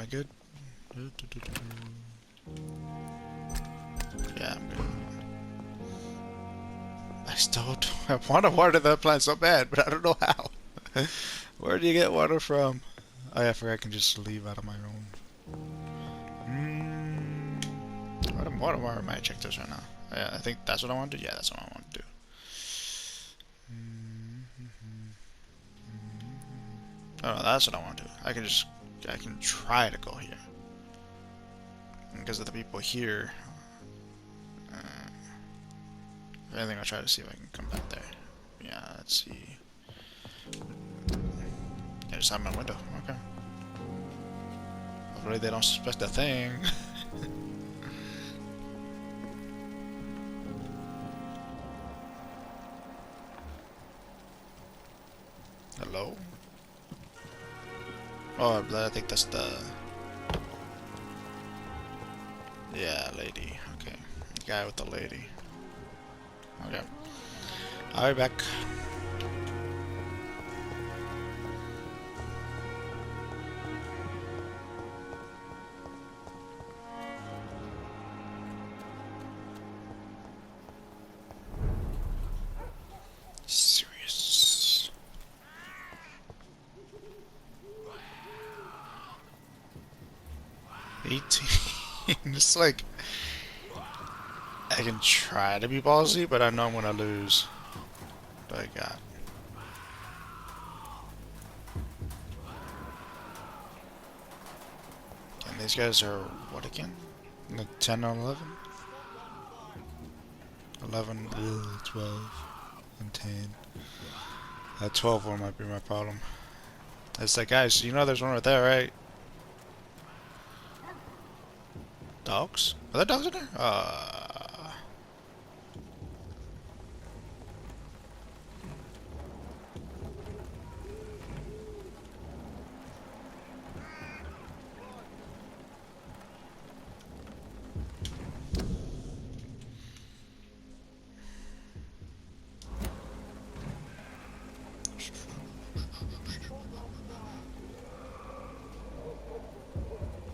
good? Yeah, I'm good. I still I want to water that plant so bad, but I don't know how. Where do you get water from? Oh yeah, I forgot I can just leave out of my room. What am I check this right now? Yeah, I think that's what I want to do. Yeah, that's what I want to do. Oh, no, that's what I want to do. I can try to go here. Because of the people here. I think I'll try to see if I can come back there. Yeah, let's see. I just have my window. Okay. Hopefully they don't suspect a thing. Hello? Oh, I think that's the... Yeah, lady. Okay. Guy with the lady. Okay. I'll be back. Serious. 18. It's like... I can try to be ballsy, but I know I'm gonna lose. But I got... And these guys are... What again? Like 10 or 11? 11, 12, and 10. That 12 one might be my problem. It's like, guys, you know there's one right there, right? Dogs? Are there dogs in there?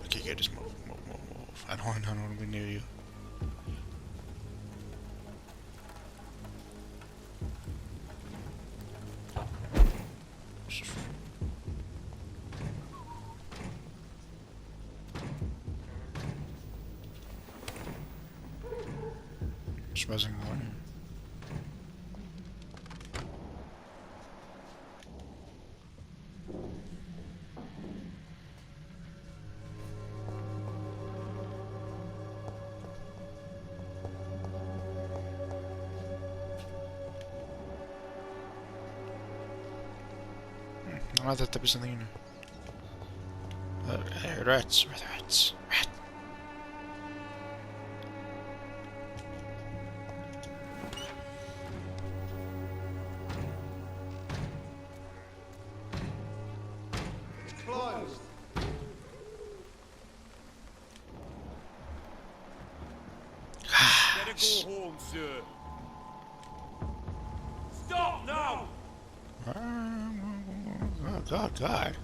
Okay, just move. I don't want to be near you. Just buzzing one. I thought there was something in there. I heard rats. Rats. Rat. It's closed. Better go home, sir. Stop now! Oh, God.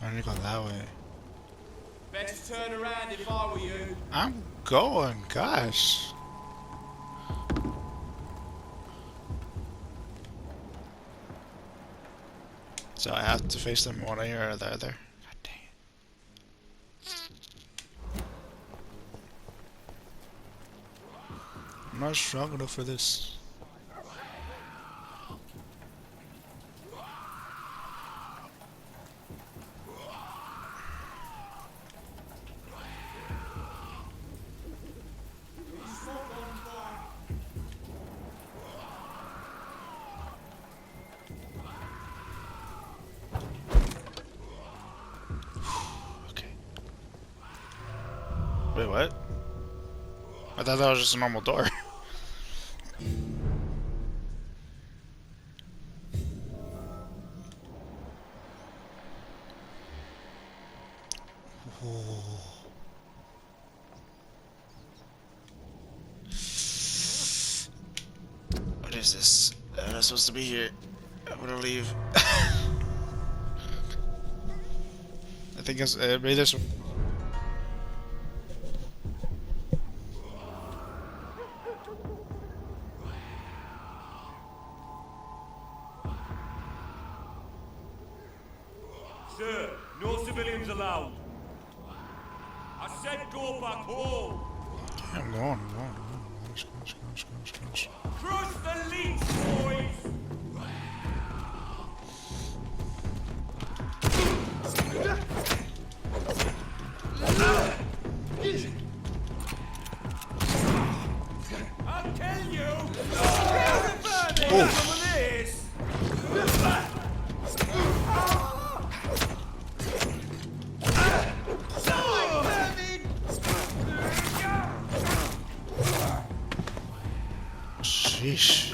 I need to go that way. Better turn around if I were you. I'm going, gosh. So I have to face them one way or the other. God dang it. I'm not strong enough for this. Wait, what? I thought that was just a normal door. is this? I'm not supposed to be here. I'm gonna leave. I think it's maybe this one. Sir, no civilians allowed. I said go back home. Yeah, I'm going. Gosh, gosh, gosh, gosh, gosh. Crush the leech, boys. I'll tell you. Oh. Some of this. Sheesh.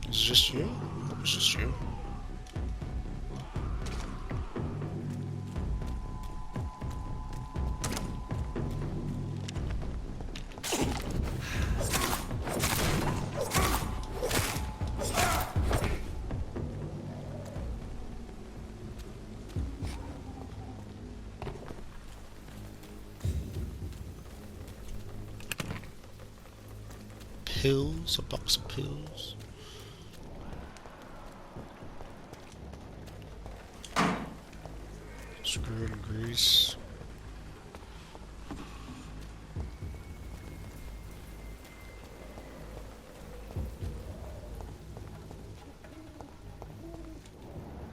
Is it just you? I hope it's just you. Pills? A box of pills? Screw and grease.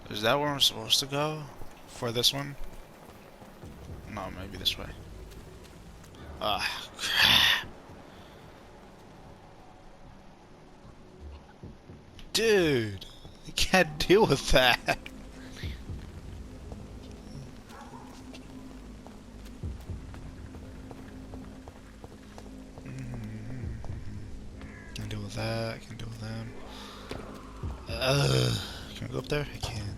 Is that where I'm supposed to go? For this one? No, maybe this way. Ah, crap. Dude, I can't deal with that. Can deal with that. I can deal with them. Can I go up there? I can.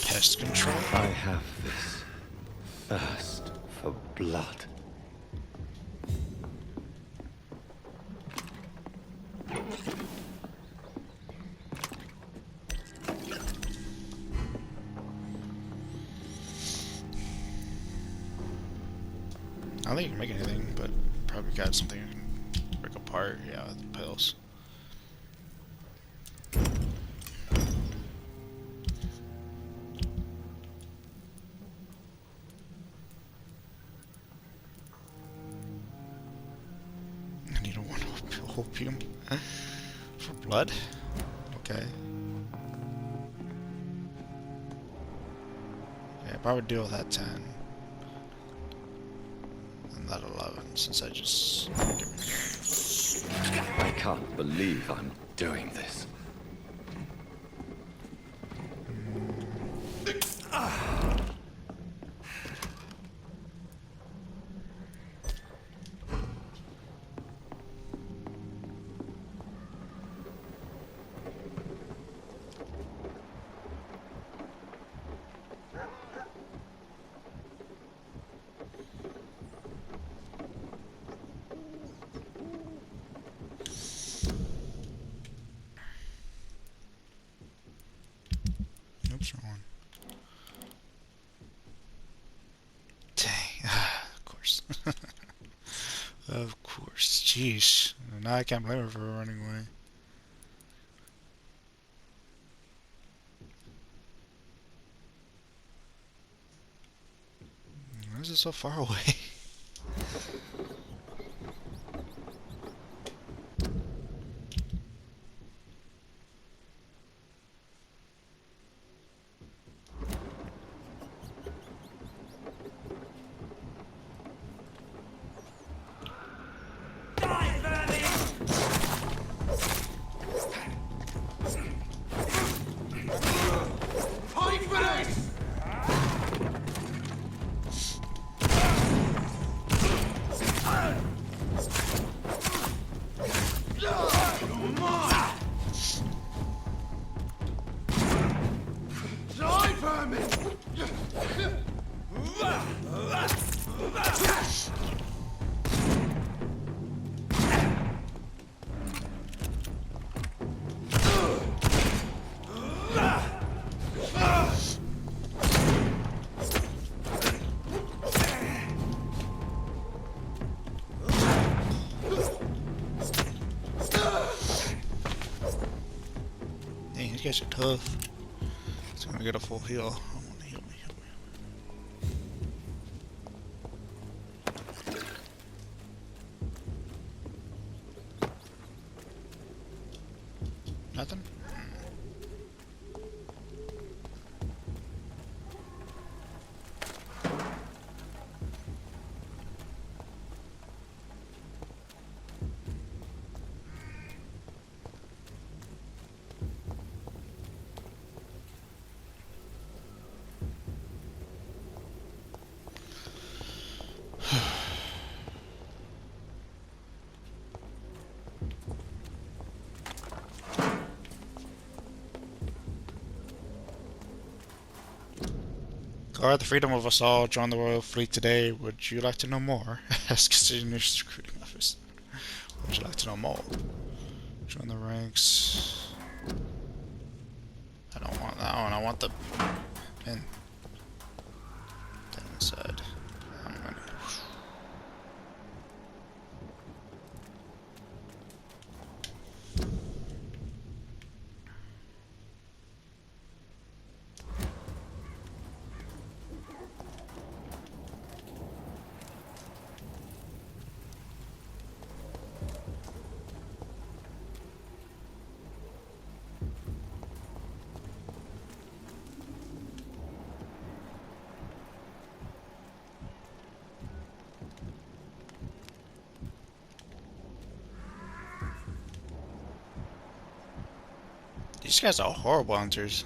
Pest control. I have this thirst for blood. I don't think you can make anything, but probably got something you can break apart. Yeah, with the pills. I need a one opium for blood. Okay. Yeah, if I would deal with that 10 and that 11, since I just. I can't believe I'm doing this. Oops, wrong one. Dang, of course. Of course, jeez. Now I can't blame her for running away. Why is it so far away? these guys are tough. It's gonna get a full heal. I wanna heal me, heal me. Nothing? Guard the freedom of us all. Join the royal fleet today. Would you like to know more? Ask Senior's recruiting office. Would you like to know more? Join the ranks. I don't want that one. I want the pin. That inside. I'm gonna. These guys are horrible hunters.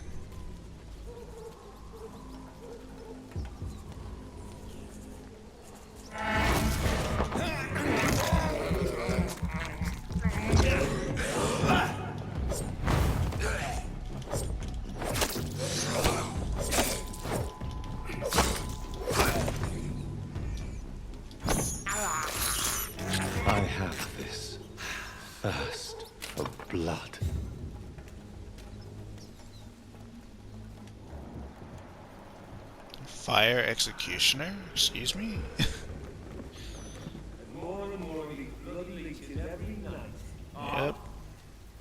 I have this thirst for blood. Fire executioner? Excuse me? More and more of these bloody leeches every night. Yep.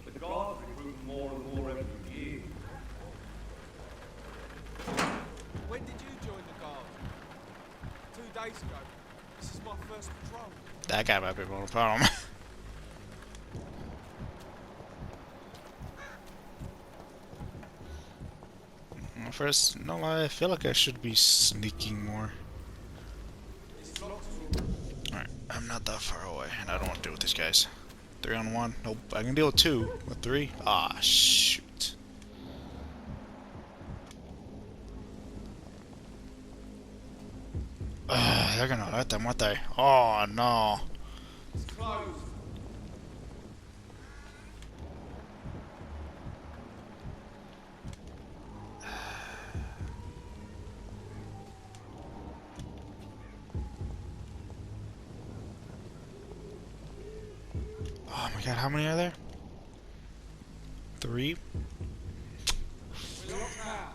But the guards recruit more and more every year. When did you join the guard? 2 days ago. This is my first patrol. That guy might be more of a problem. First, no lie, I feel like I should be sneaking more. Alright, I'm not that far away, and I don't want to deal with these guys. 3 on 1? Nope, I can deal with 2. With 3? Ah, shoot. They're gonna hurt them, aren't they? Oh, no. It's closed. Oh my god, how many are there? 3? We're locked out.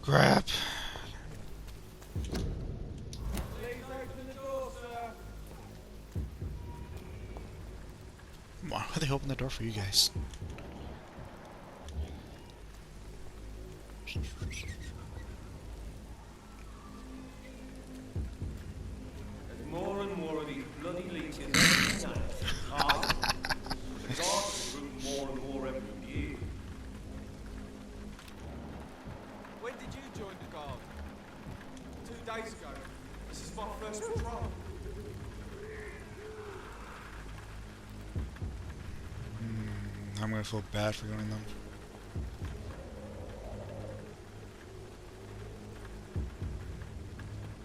Crap. Please open the door, sir. Why would they open the door for you guys? There's more and more of these bloody leeches every night. The guards recruit more and more every year. When did you join the guard? 2 days ago. This is my first patrol. I'm gonna feel bad for going them.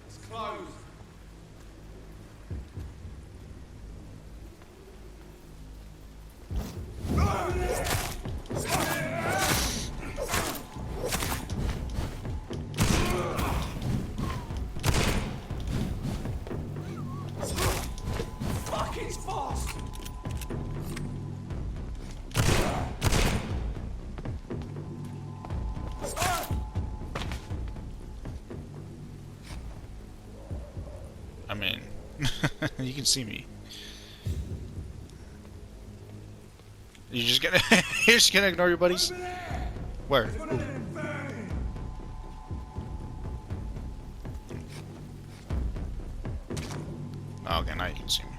It's closed. Fuck, it's fast. I mean, You can see me. You just gonna you're just gonna ignore your buddies? Where? Ooh. Oh, okay, now you can see me.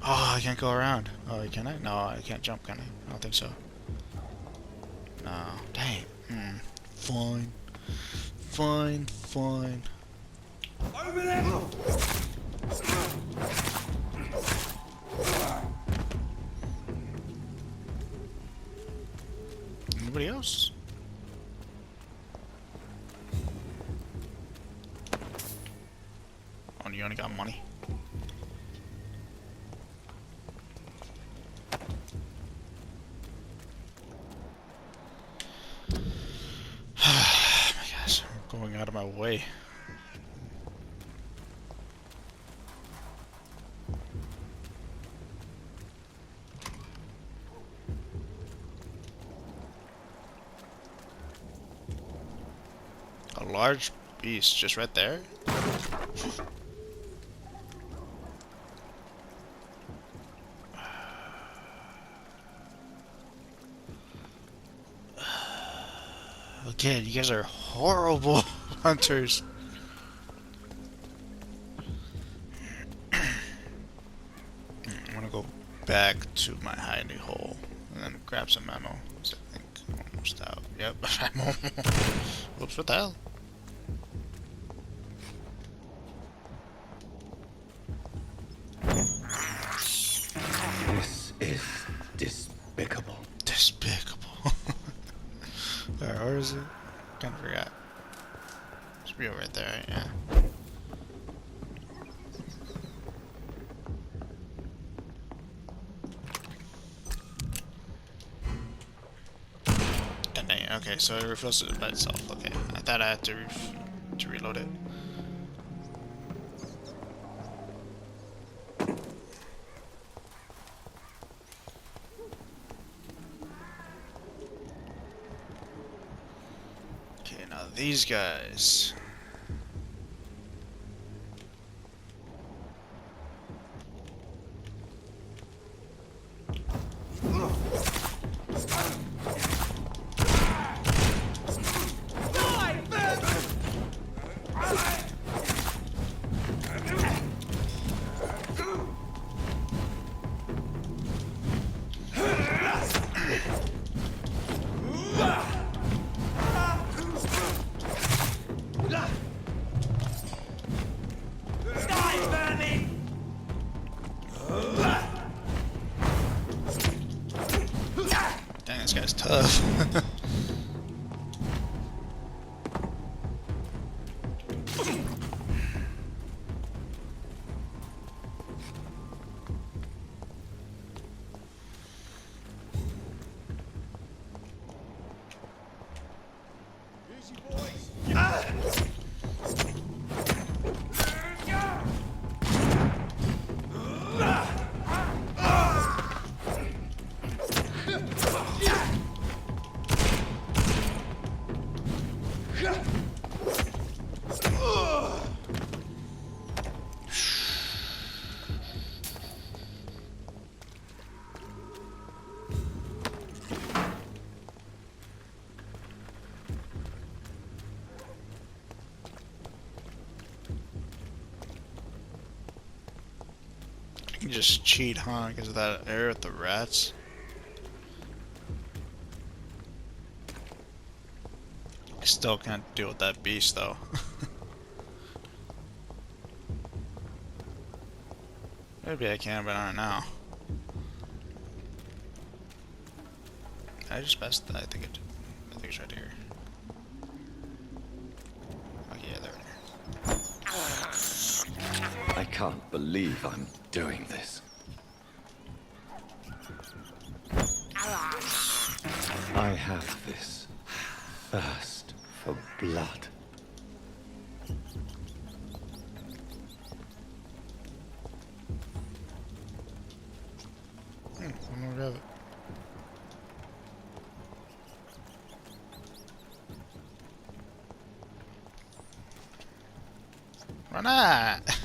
Oh, I can't go around. Oh, can I? No, I can't jump, can I? I don't think so. No. Dang. Fine. Fine, fine. Over there! Anybody else? Oh, you only got money. Oh my gosh, I'm going out of my way. A large beast just right there. Again, you guys are horrible hunters. I'm gonna go back to my hiding hole and then grab some ammo. I think I'm almost out. Yep, I'm almost. Whoops, what the hell? This is despicable. Despicable. Alright, where is it? Kinda forgot. Should be over right there, right? Yeah. God dang it. Okay, so it refills it by itself. Okay, I thought I had to reload it. Okay, now these guys. Dang, this guy's tough. Easy, boys! You can just cheat, huh? Because of that air with the rats. I still can't deal with that beast, though. Maybe I can, but I don't know. I just passed that. I think it's right here. Oh yeah, there it is. I can't believe I'm doing this. I have this thirst for blood. One more of it. Run that!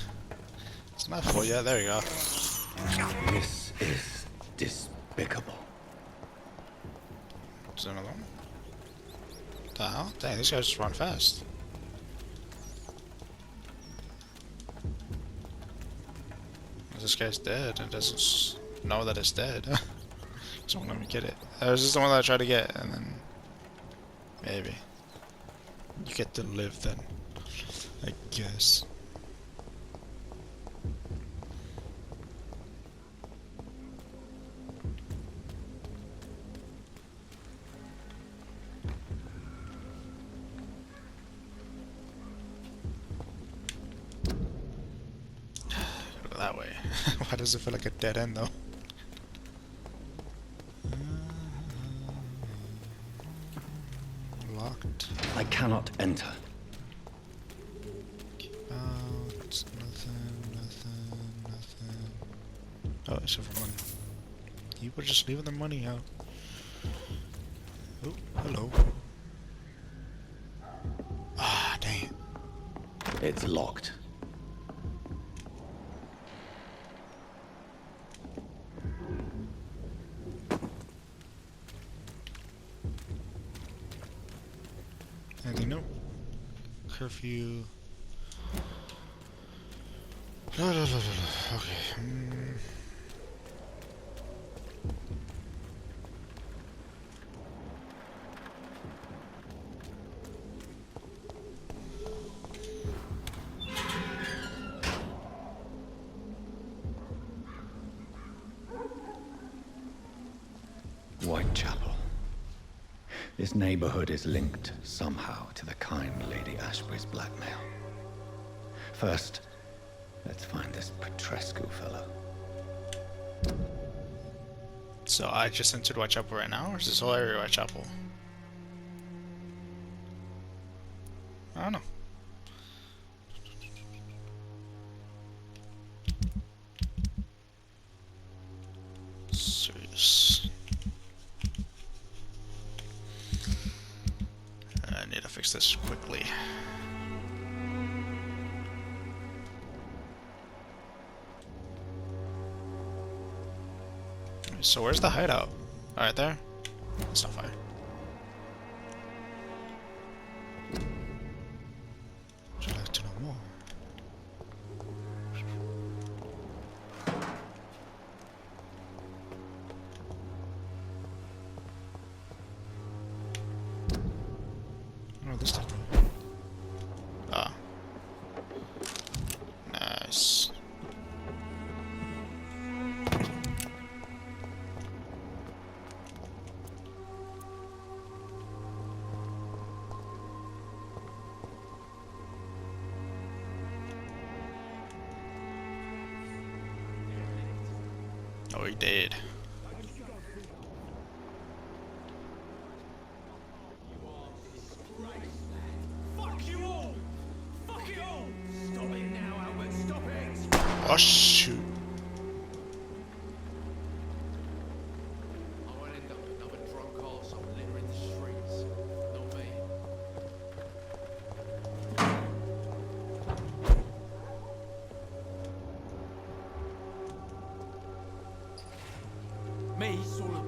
It's my fault. Yeah, there we go. This is despicable. Is there another one? What the hell? Dang, these guys just run fast. This guy's dead and doesn't know that it's dead. So let me get it. That was just the one that I tried to get, and then maybe you get to live then, I guess. Go that way. Why does it feel like a dead end though? Locked. I cannot enter. Out. Nothing. Oh, except for money. You were just leaving the money out. Oh, hello. Ah, dang it. It's locked. Anything new? Curfew. Okay. Whitechapel. This neighborhood is linked somehow to the kind Lady Ashbury's blackmail. First, let's find this Petrescu fellow. So I just entered Whitechapel right now, or is this whole area Whitechapel? I don't know. Serious. I need to fix this quickly. So where's the hideout? Right there? It's not fire. Would you like to know more? Oh, this thing. Ah. Nice. Oh, he did. Fuck you all! Fuck it all! Stop it now, Albert, stop it! Oh, shoot. I won't end up another drunk arsehole littering the streets. Not me. Me?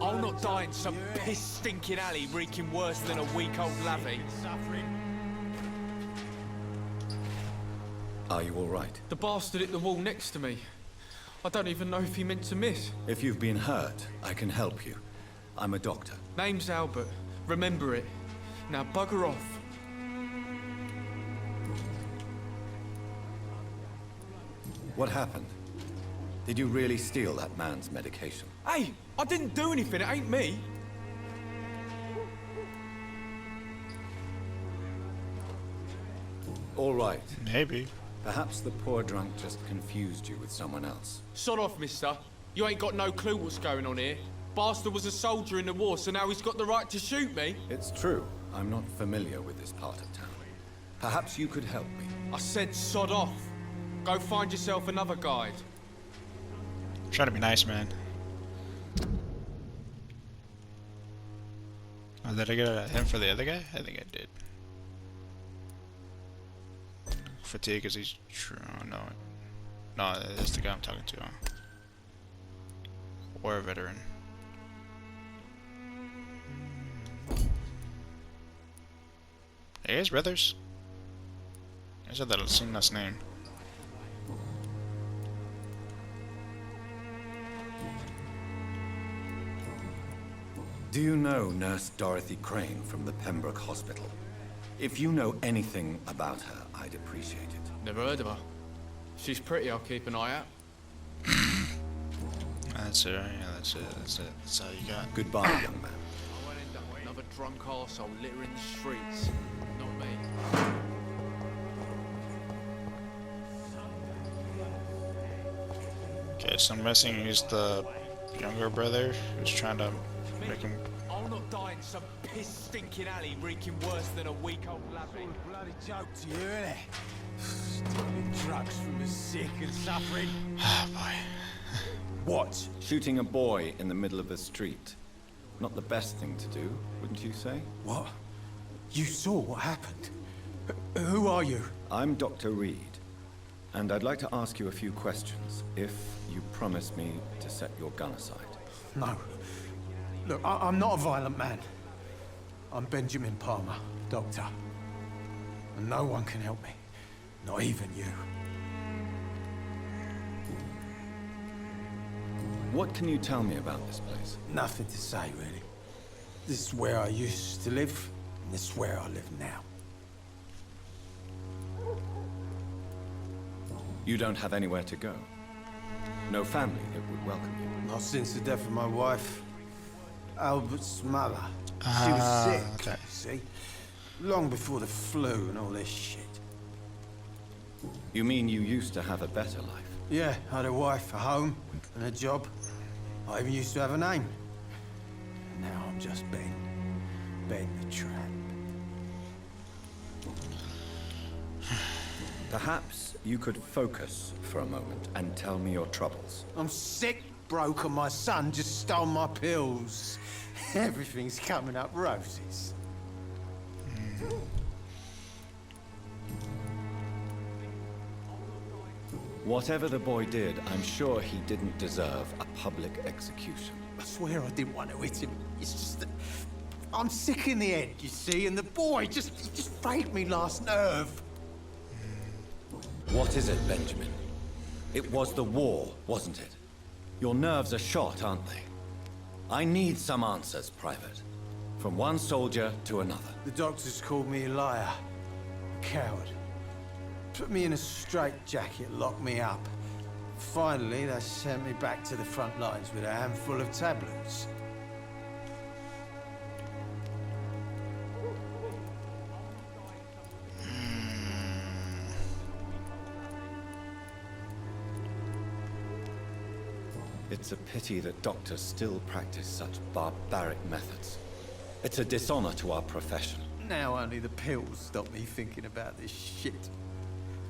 I'll not die in some piss-stinking alley reeking worse than a week-old lavvy. Are you all right? The bastard hit the wall next to me. I don't even know if he meant to miss. If you've been hurt, I can help you. I'm a doctor. Name's Albert. Remember it. Now bugger off. What happened? Did you really steal that man's medication? Hey, I didn't do anything. It ain't me. All right. Maybe. Perhaps the poor drunk just confused you with someone else. Sod off, mister. You ain't got no clue what's going on here. Bastard was a soldier in the war, so now he's got the right to shoot me. It's true. I'm not familiar with this part of town. Perhaps you could help me. I said sod off. Go find yourself another guide. I'm trying to be nice, man. Oh, did I get a hint for the other guy? I think I did. fatigue as he's no, no, it's the guy I'm talking to. War veteran. Hey, guys, brothers. I said that I've seen this name. Do you know Nurse Dorothy Crane from the Pembroke Hospital? If you know anything about her, I'd appreciate it. Never heard of her. She's pretty, I'll keep an eye out. That's it, yeah, that's it, that's it. That's all you got. Goodbye, young man. I won't end up another drunk arsehole littering the streets. Not me. Okay, so I'm guessing he's the younger brother who's trying to make him. I'll not die in some piss-stinking alley reeking worse than a week-old lavvy. Bloody joke to you, innit? Stealing drugs from the sick and suffering. Oh boy. What? Shooting a boy in the middle of the street. Not the best thing to do, wouldn't you say? What? You saw what happened? Who are you? I'm Dr. Reed, and I'd like to ask you a few questions, if you promise me to set your gun aside. No. Look, I'm not a violent man. I'm Benjamin Palmer, doctor. And no one can help me. Not even you. What can you tell me about this place? Nothing to say, really. This is where I used to live, and this is where I live now. You don't have anywhere to go. No family that would welcome you. Not since the death of my wife, Albert's mother. She was sick, Okay. you see? Long before the flu and all this shit. You mean you used to have a better life? Yeah, I had a wife, a home, and a job. I even used to have a name. And now I'm just Ben. Ben the Tramp. Perhaps you could focus for a moment and tell me your troubles. I'm sick, broke, and my son just stole my pills. Everything's coming up roses. Whatever the boy did, I'm sure he didn't deserve a public execution. I swear I didn't want to hit him. It's just that I'm sick in the head, you see, and the boy just frayed me last nerve. What is it, Benjamin? It was the war, wasn't it? Your nerves are shot, aren't they? I need some answers, Private. From one soldier to another. The doctors called me a liar, a coward. Put me in a straitjacket, locked me up. Finally, they sent me back to the front lines with a handful of tablets. It's a pity that doctors still practice such barbaric methods. It's a dishonor to our profession. Now only the pills stop me thinking about this shit.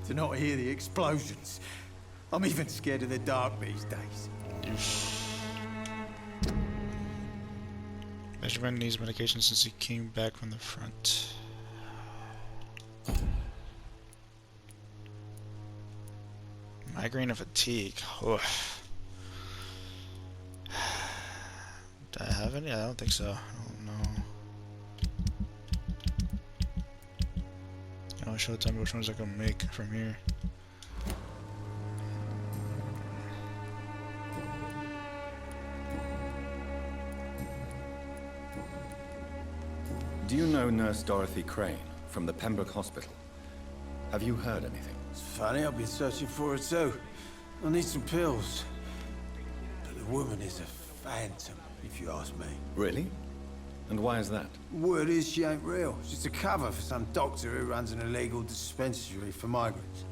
To not hear the explosions. I'm even scared of the dark these days. Benjamin needs medication since he came back from the front. Migraine and fatigue. Ugh. Do I have any? I don't think so. Oh no. I'll show tell me which ones I can make from here. Do you know Nurse Dorothy Crane from the Pembroke Hospital? Have you heard anything? It's funny, I've been searching for her too. I need some pills. But the woman is a phantom, if you ask me. Really? And why is that? Word is she ain't real. She's a cover for some doctor who runs an illegal dispensary for migrants.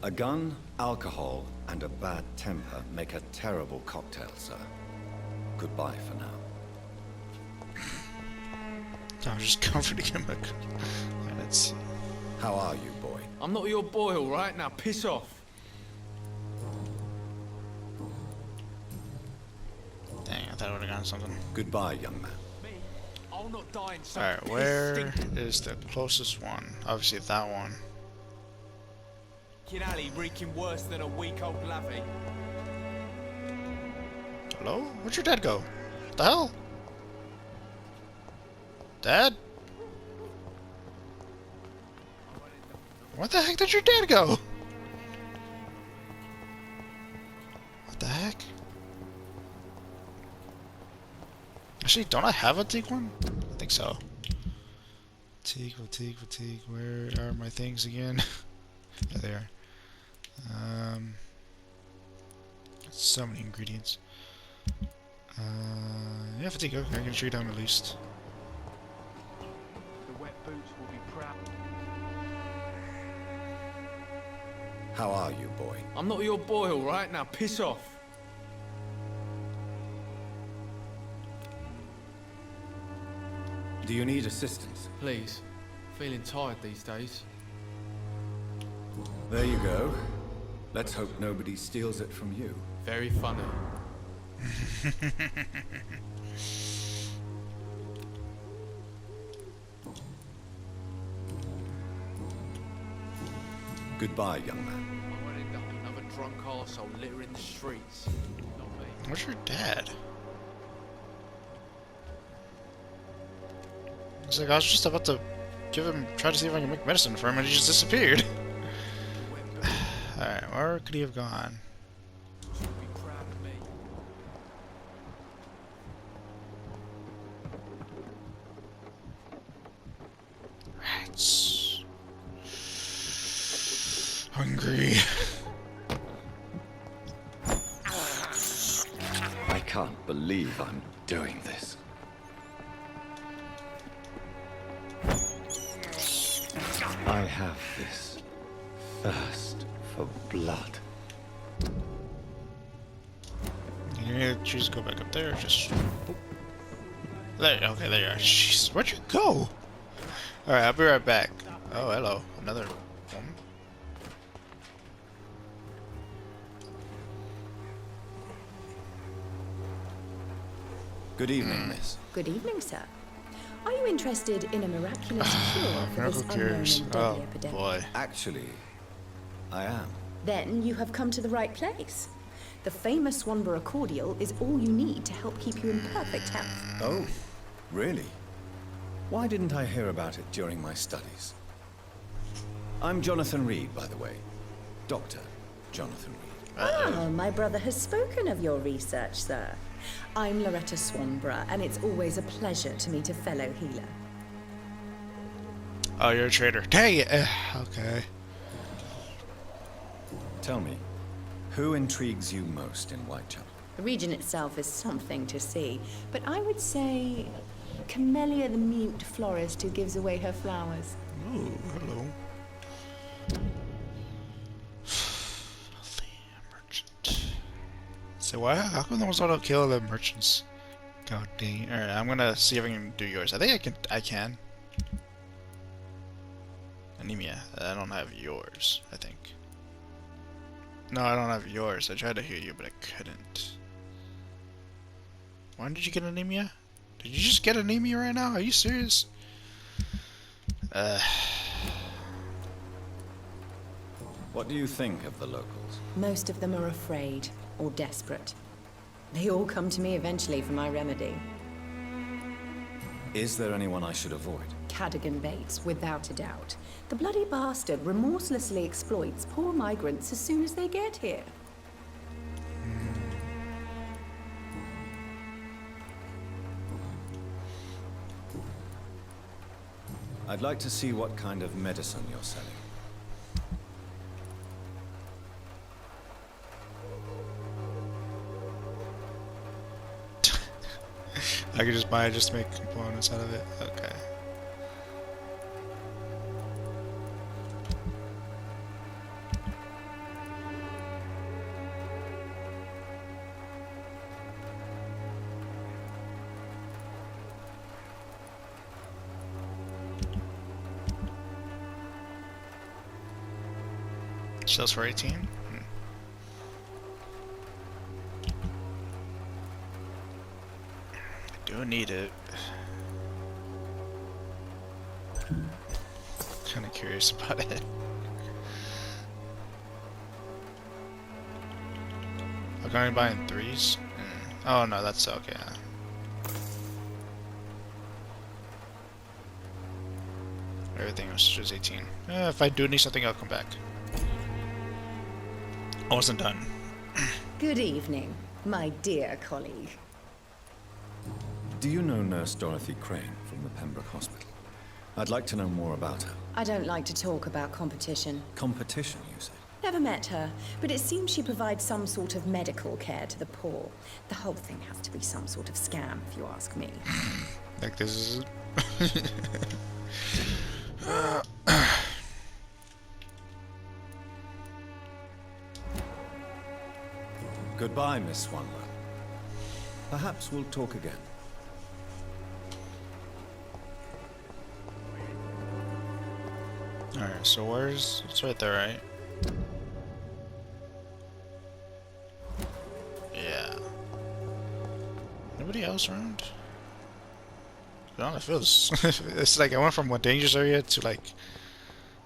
A gun, alcohol, and a bad temper make a terrible cocktail, sir. Goodbye for now. I'm just comforting him. Let's see. How are you, boy? I'm not your boy, all right? Now piss off. Dang, I thought I would have gotten something. Goodbye, young man. I'll I'll not die in some Alright, where is the closest one? Obviously that one. alley reeking worse than a week-old lavvy. Hello? Where'd your dad go? What the hell? Dad? Where the heck did your dad go? What the heck? Actually, don't I have a teak one? I think so. Teak. Where are my things again? Yeah, they are. So many ingredients. Yeah, fatigue. Okay, I can shoot down at least. The wet boots will be proud. How are you, boy? I'm not your boy, all right? Now piss off. Do you need assistance? Please. Feeling tired these days. There you go. Let's hope nobody steals it from you. Very funny. Goodbye, young man. I won't end up another drunk arsehole littering the streets. Not me. Where's your dad? It's like I was just about to try to see if I can make medicine for him, and he just disappeared. Alright, where could he have gone? She'll be proud of me. Rats. Hungry. I can't believe I'm doing this. I have this thirst for blood. You need to choose to go back up there or just... There, okay, there you are. Jeez, where'd you go? Alright, I'll be right back. Oh, hello. Another woman. Good evening, miss. Good evening, sir. Are you interested in a miraculous cure for this Miracle unknown cures. and deadly Oh, epidemic? boy. Actually, I am. Then you have come to the right place. The famous Swanborough cordial is all you need to help keep you in perfect health. Oh, really? Why didn't I hear about it during my studies? I'm Jonathan Reed, by the way. Dr. Jonathan Reed. Ah, my brother has spoken of your research, sir. I'm Loretta Swanborough, and it's always a pleasure to meet a fellow healer. Oh, you're a traitor. Dang it! Okay. Tell me, who intrigues you most in Whitechapel? The region itself is something to see, but I would say Camellia the mute florist who gives away her flowers. Ooh, hello. Merchant. So why? How come those auto kill the merchants? God dang. Alright, I'm gonna see if I can do yours. I think I can. Anemia. I don't have yours, I think. No, I don't have yours. I tried to heal you, but I couldn't. When did you get anemia? Did you just get anemia right now? Are you serious? What do you think of the locals? Most of them are afraid or desperate. They all come to me eventually for my remedy. Is there anyone I should avoid? Cadogan Bates, without a doubt. The bloody bastard remorselessly exploits poor migrants as soon as they get here. I'd like to see what kind of medicine you're selling. I could just buy it just to make components out of it. Okay. Sells for 18? I do need it. Kind of curious about it. I'm going to buy in threes. Oh no, that's okay. Everything else is just 18. If I do need something, I'll come back. I wasn't done. Good evening, my dear colleague. Do you know Nurse Dorothy Crane from the Pembroke Hospital? I'd like to know more about her. I don't like to talk about competition. Competition, you say? Never met her, but it seems she provides some sort of medical care to the poor. The whole thing has to be some sort of scam, if you ask me. Like this is... Goodbye, Miss Swanler. Perhaps we'll talk again. Alright, so where's... It's right there, right? Yeah. Nobody else around? I don't know, it feels... it's like I went from a dangerous area to like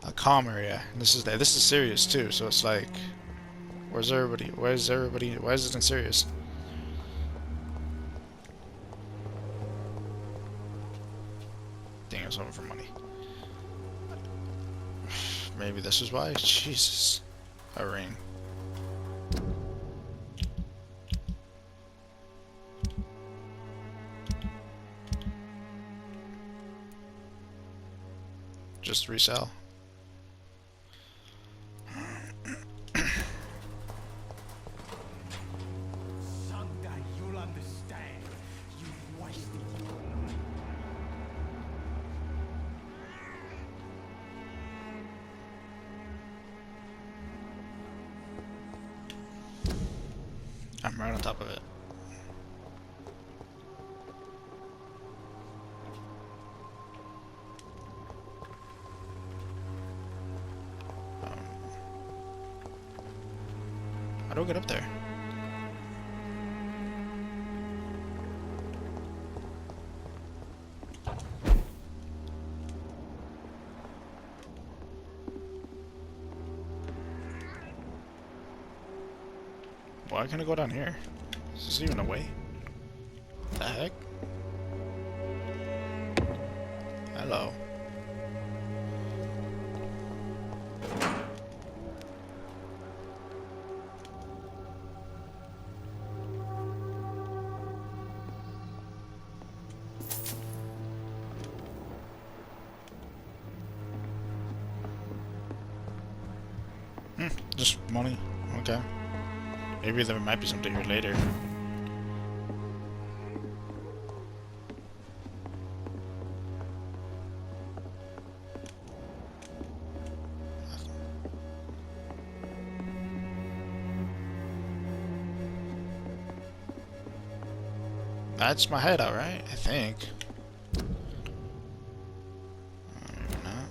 a calm area. And this is serious too, so it's like... Where's everybody? Where's everybody? Why is it serious? Dang, I was hoping for money. Maybe this is why? Jesus. A ring. Just resell. Someday you'll understand. You've wasted I'm right on top of it. How do I get up there? Why can't I go down here? Is this even a way? The heck? Hello. Just money. Okay. Maybe there might be something here later. That's my hideout, right? I think. Maybe not.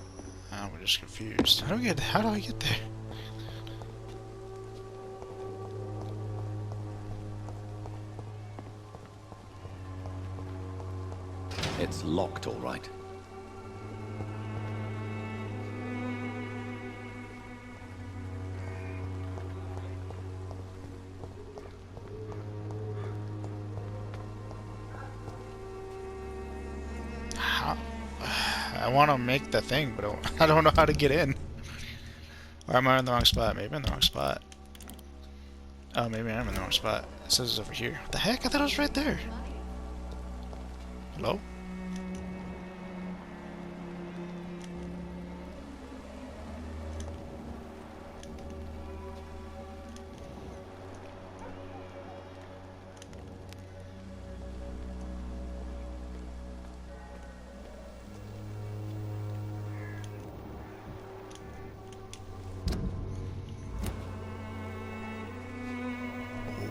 Ah, we're just confused. How do I get there? It's locked, all right. How? I want to make the thing, but I don't know how to get in. Or am I in the wrong spot? Maybe I'm in the wrong spot. Oh, maybe I am in the wrong spot. It says it's over here. What the heck? I thought it was right there. Hello?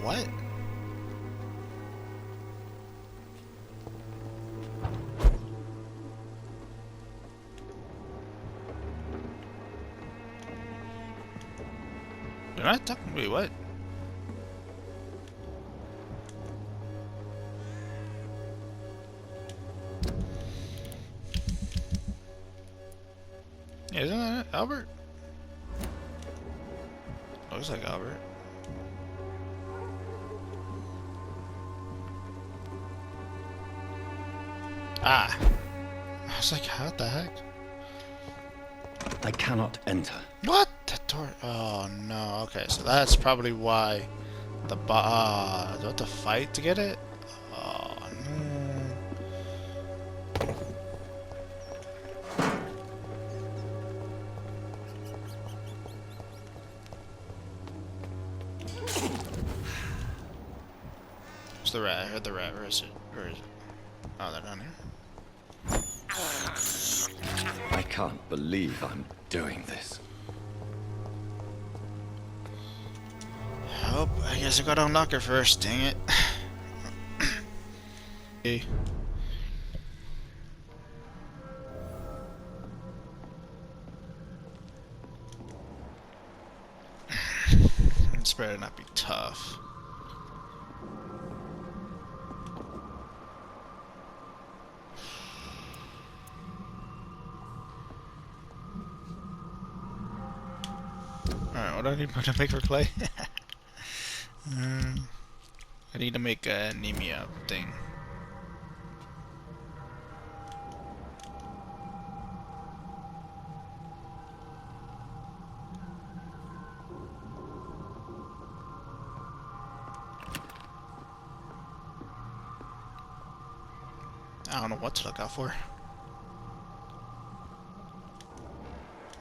What? Did I talk? Wait, what? Isn't that Albert? Looks like Albert. Ah. I was like, how the heck? I cannot enter. What? The door. Oh no. Okay, so that's probably why the do I have to fight to get it? Oh no. Where's the rat? I heard the rat. Where is it? Where is it? Oh, they're down here. I can't believe I'm doing this. Oh, I guess I gotta unlock her first, dang it. Okay. This better not be tough. Alright, what do I need to make for clay? I need to make a anemia thing. I don't know what to look out for.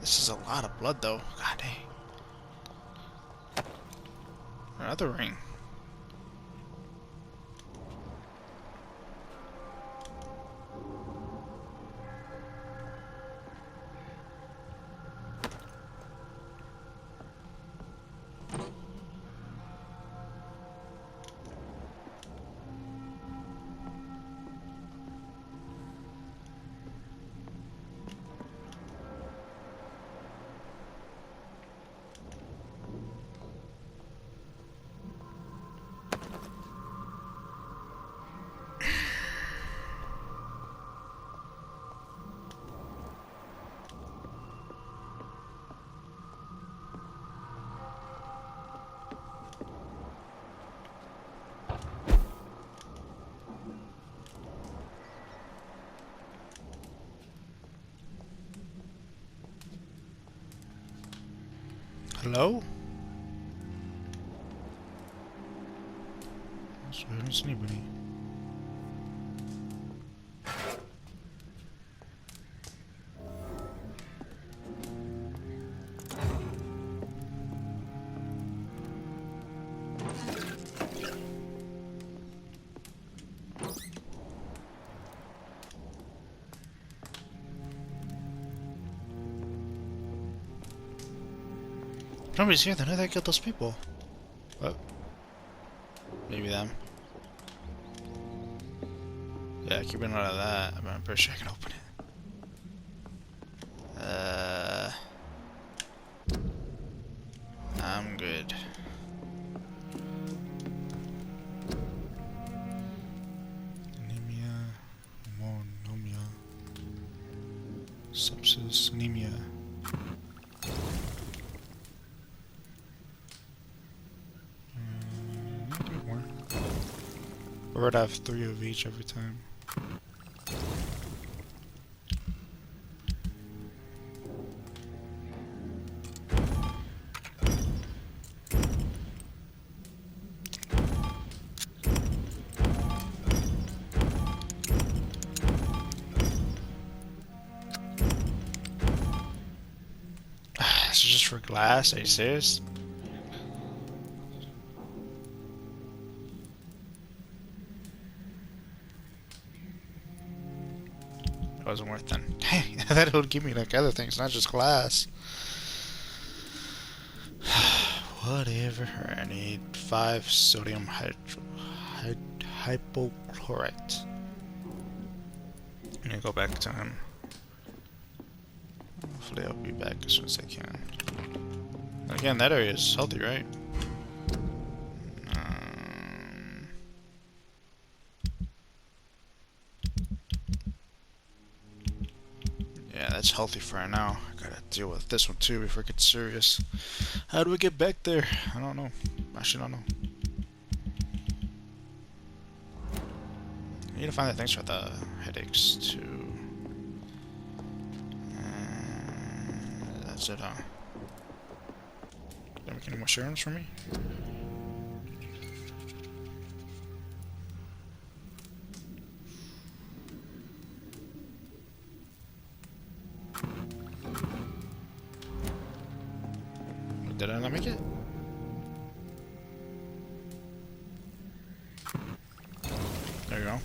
This is a lot of blood though. God dang. Another ring. Hello? I don't see anybody. Nobody's here, then who the heck killed those people? Oh. Maybe them. Yeah, keep an eye on that. I'm pretty sure I can open it. I'm good. Anemia, monomia, sepsis, anemia. Or I'd have 3 of each every time. This is just for glass, are you serious? It wasn't worth it. Dang, that would give me like other things, not just glass. Whatever. I need 5 sodium hypochlorite. I'm gonna go back to him. Hopefully I'll be back as soon as I can. Again, that area is healthy, right? Yeah, that's healthy for right now. I gotta deal with this one too before it gets serious. How do we get back there? I don't know. Actually, don't know. I need to find the things for the headaches too. That's it, huh? Did we get any more serums for me? Did I not make it? There you go.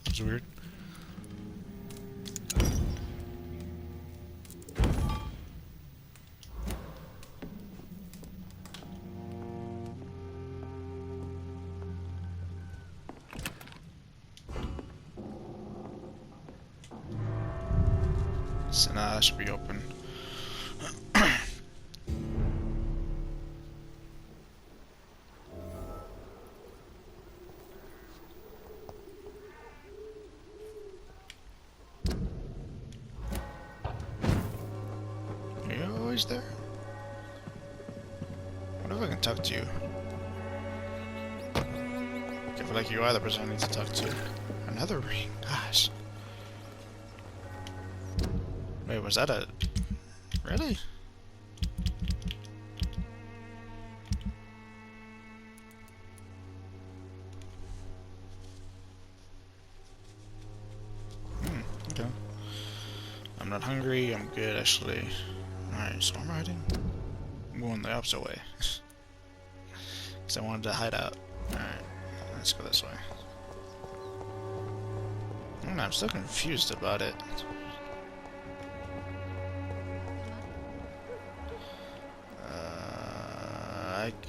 That's weird. So now that should be open. Are you always there? I wonder if I can talk to you. I feel like you are the person I need to talk to. Another ring, gosh. Wait, was that a... Really? Okay. I'm not hungry, I'm good actually. Alright, so I'm riding. I'm going the opposite way. Because I wanted to hide out. Alright, let's go this way. I don't know, I'm still confused about it.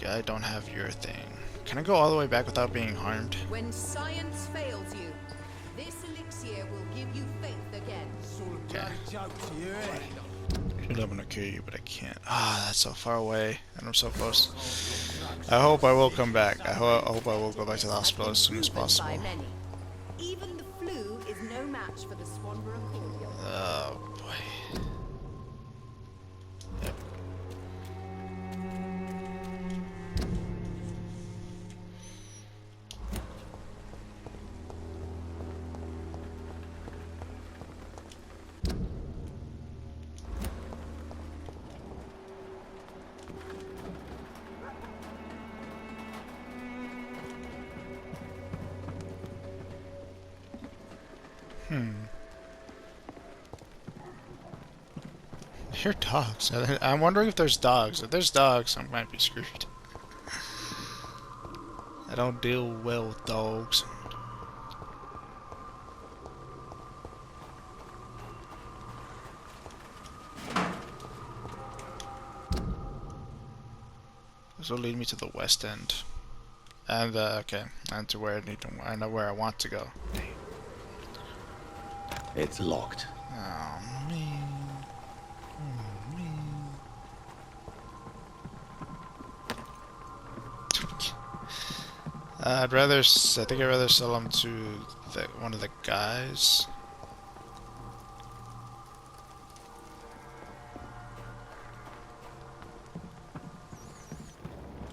I don't have your thing. Can I go all the way back without being harmed? When science fails you, this elixir will give you faith again. It's all a Okay. bloody joke to you, innit? Should I'm gonna kill you, but I can't. Ah, that's so far away, and I'm so close. I hope I will come back. I hope I will go back to the hospital as soon as possible. By many. Even the flu is no match for the Swanborough cordial. Oh boy. Yep. Here are dogs. I'm wondering if there's dogs. If there's dogs, I might be screwed. I don't deal well with dogs. This will lead me to the west end. And okay, and to where I know where I want to go. It's locked. Oh man. I think I'd rather sell them to one of the guys.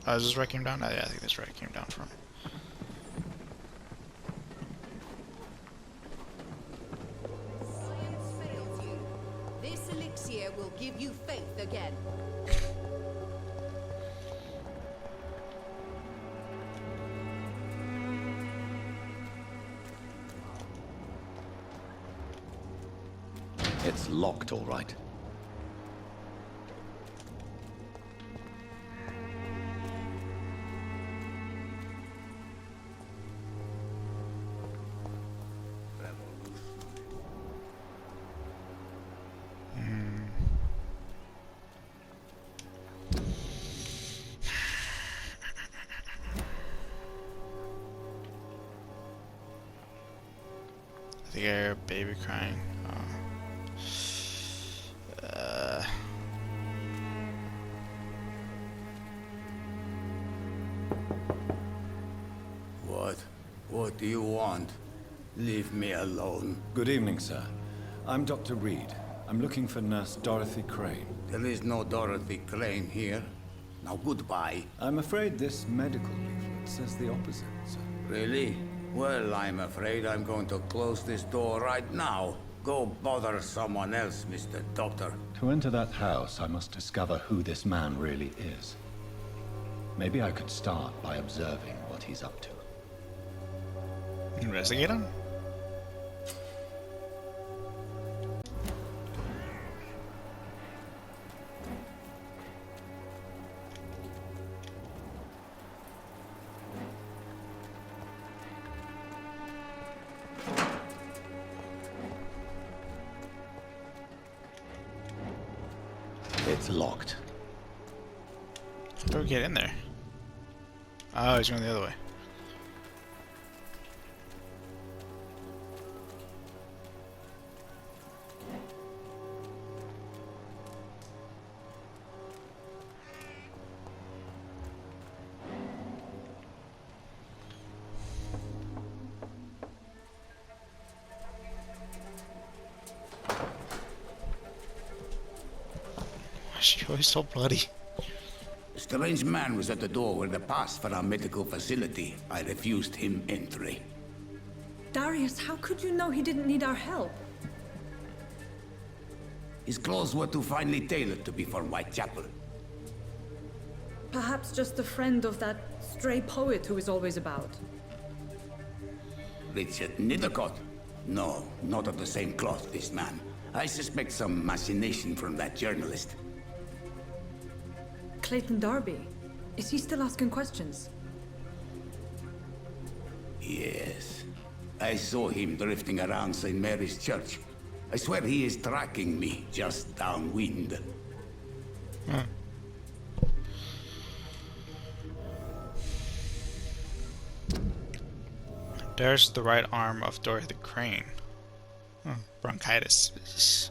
Oh, is this where I came down? Oh, yeah, I think that's where I came down from. Science fails you. This elixir will give you faith again. It's locked, all right. I think I hear a baby crying. What do you want? Leave me alone. Good evening, sir. I'm Dr. Reed. I'm looking for Nurse Dorothy Crane. There is no Dorothy Crane here. Now goodbye. I'm afraid this medical leaflet says the opposite, sir. Really? Well, I'm afraid I'm going to close this door right now. Go bother someone else, Mr. Doctor. To enter that house, I must discover who this man really is. Maybe I could start by observing what he's up to. Investigate him? It's locked. How do we get in there? Oh, he's going the other way. Why is she always so bloody? A strange man was at the door with a pass for our medical facility. I refused him entry. Darius, how could you know he didn't need our help? His clothes were too finely tailored to be for Whitechapel. Perhaps just a friend of that stray poet who is always about. Richard Nithercott? No, not of the same cloth, this man. I suspect some machination from that journalist. Clayton Darby. Is he still asking questions? Yes. I saw him drifting around St. Mary's Church. I swear he is tracking me just downwind. There's the right arm of Dorothy Crane. Bronchitis.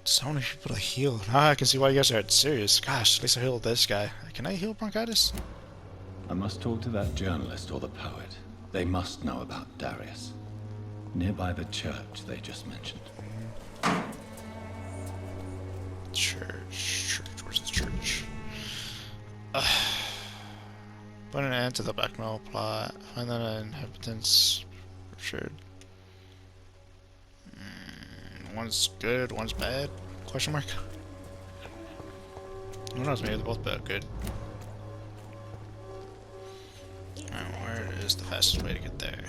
So many people to heal. Now I can see why you guys are serious. Gosh, at least I healed this guy. Can I heal bronchitis? I must talk to that journalist or the poet. They must know about Darius. Nearby the church they just mentioned. Church. Where's the church? Put an end to the blackmail plot. Find the inhabitants. Richard. One's good, one's bad? Question mark? Who knows, maybe they're both bad, good. Alright, where is the fastest way to get there?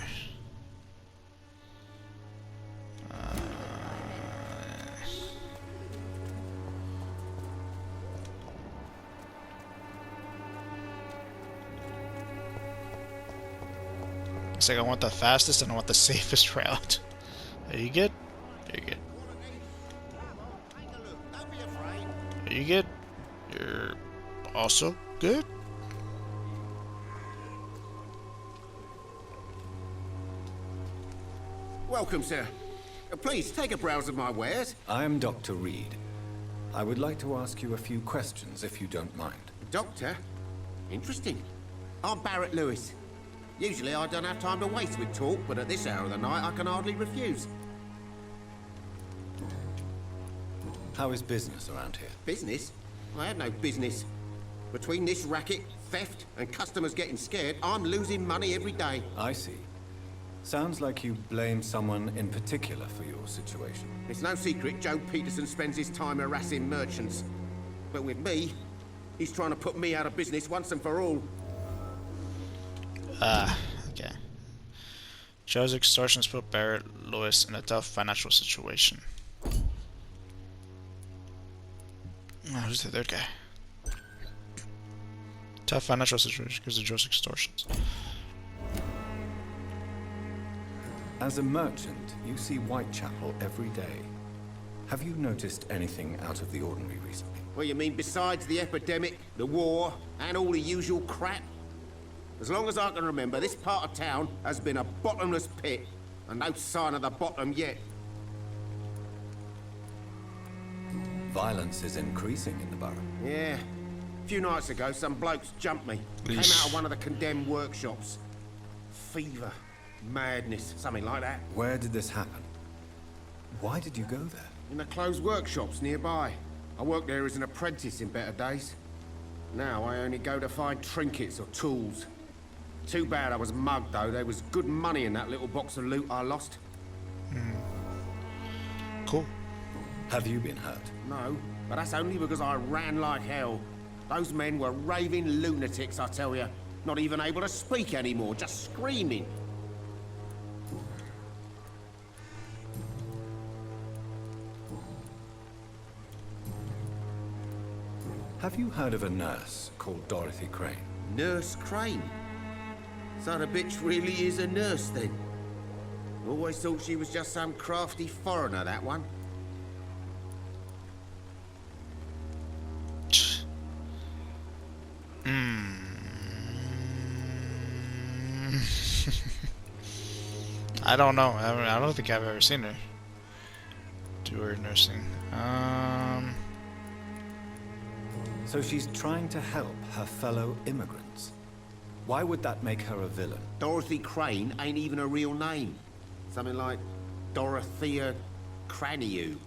It's like I want the fastest and I want the safest route. Are you good? You're good. Are you good? You're also good? Welcome, sir. Please, take a browse of my wares. I am Dr. Reed. I would like to ask you a few questions, if you don't mind. Doctor? Interesting. I'm Barrett Lewis. Usually I don't have time to waste with talk, but at this hour of the night I can hardly refuse. How is business around here? Business? I have no business. Between this racket, theft, and customers getting scared, I'm losing money every day. I see. Sounds like you blame someone in particular for your situation. It's no secret Joe Peterson spends his time harassing merchants. But with me, he's trying to put me out of business once and for all. Okay. Joe's extortions put Barrett Lewis in a tough financial situation. Oh, who's the third guy? Tough financial situation because of Joe's extortions. As a merchant, you see Whitechapel every day. Have you noticed anything out of the ordinary recently? Well, you mean besides the epidemic, the war, and all the usual crap? As long as I can remember, this part of town has been a bottomless pit, and no sign of the bottom yet. Violence is increasing in the borough. Yeah. A few nights ago, some blokes jumped me. Came out of one of the condemned workshops. Fever, madness, something like that. Where did this happen? Why did you go there? In the closed workshops nearby. I worked there as an apprentice in better days. Now I only go to find trinkets or tools. Too bad I was mugged, though. There was good money in that little box of loot I lost. Cool. Have you been hurt? No, but that's only because I ran like hell. Those men were raving lunatics, I tell you. Not even able to speak anymore, just screaming. Have you heard of a nurse called Dorothy Crane? Nurse Crane? So the bitch really is a nurse, then? Always thought she was just some crafty foreigner, that one. I don't know. I don't think I've ever seen her do her nursing. So she's trying to help her fellow immigrants. Why would that make her a villain? Dorothy Crane ain't even a real name. Something like Dorothea Craniu.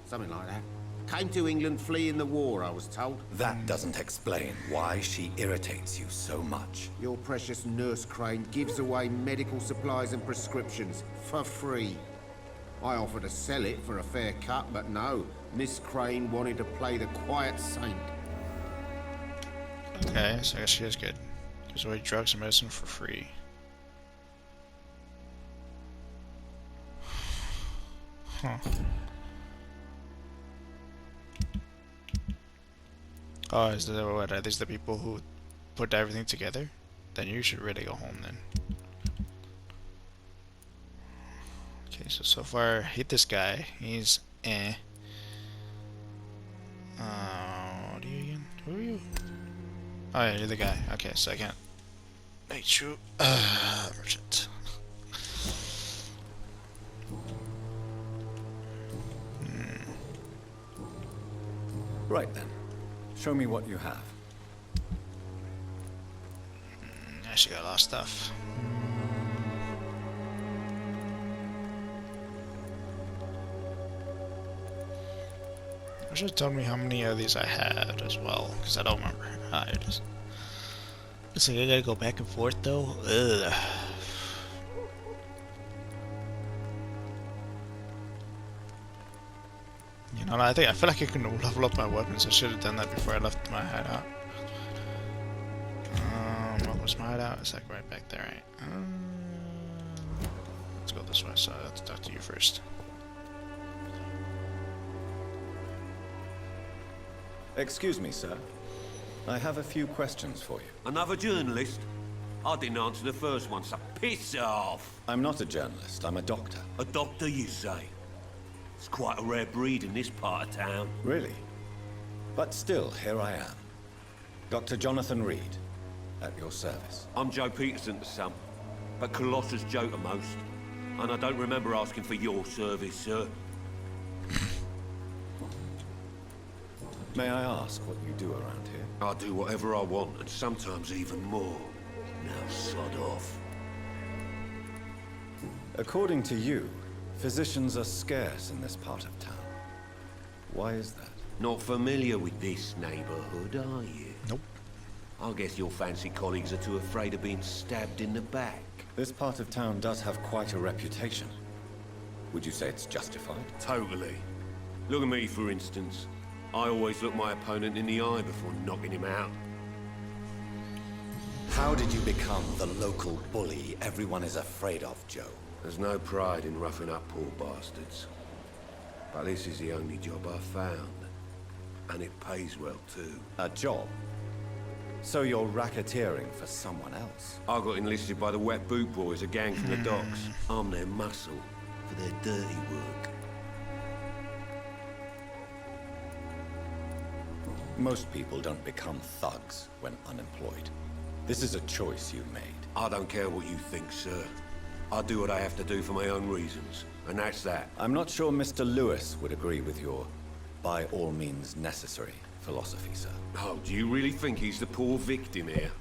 Something like that. Came to England fleeing the war, I was told. That doesn't explain why she irritates you so much. Your precious Nurse Crane gives away medical supplies and prescriptions for free. I offered to sell it for a fair cut, but no. Miss Crane wanted to play the quiet saint. Okay, so I guess she is good. Gives away drugs and medicine for free. Huh. Oh, is that what? Are these the people who put everything together? Then you should really go home then. Okay, so far, I hate this guy. He's eh. What are you again? Who are you? Oh yeah, you're the guy. Okay, so I can't make you merchant. Right then. Show me what you have. Actually got a lot of stuff. I should have told me how many of these I had as well, because I don't remember. Ah, here it is. Looks like I gotta go back and forth though. Ugh. You know, I feel like I can level up my weapons. I should have done that before I left my hideout. What was my hideout? It's like right back there, right? Let's go this way. So I have to talk to you first. Excuse me, sir. I have a few questions for you. Another journalist? I didn't answer the first one, so piss off! I'm not a journalist, I'm a doctor. A doctor, you say? It's quite a rare breed in this part of town. Really? But still, here I am. Dr. Jonathan Reed, at your service. I'm Joe Peterson to some, but Colossus Joe to most. And I don't remember asking for your service, sir. May I ask what you do around here? I do whatever I want, and sometimes even more. Now sod off. According to you, physicians are scarce in this part of town. Why is that? Not familiar with this neighborhood, are you? Nope. I guess your fancy colleagues are too afraid of being stabbed in the back. This part of town does have quite a reputation. Would you say it's justified? Totally. Look at me, for instance. I always look my opponent in the eye before knocking him out. How did you become the local bully everyone is afraid of, Joe? There's no pride in roughing up poor bastards. But this is the only job I've found. And it pays well, too. A job? So you're racketeering for someone else? I got enlisted by the Wet Boot Boys, a gang from the docks. I'm their muscle for their dirty work. Most people don't become thugs when unemployed. This is a choice you made. I don't care what you think, sir. I do what I have to do for my own reasons, and that's that. I'm not sure Mr. Lewis would agree with your by all means necessary philosophy, sir. Oh, do you really think he's the poor victim here?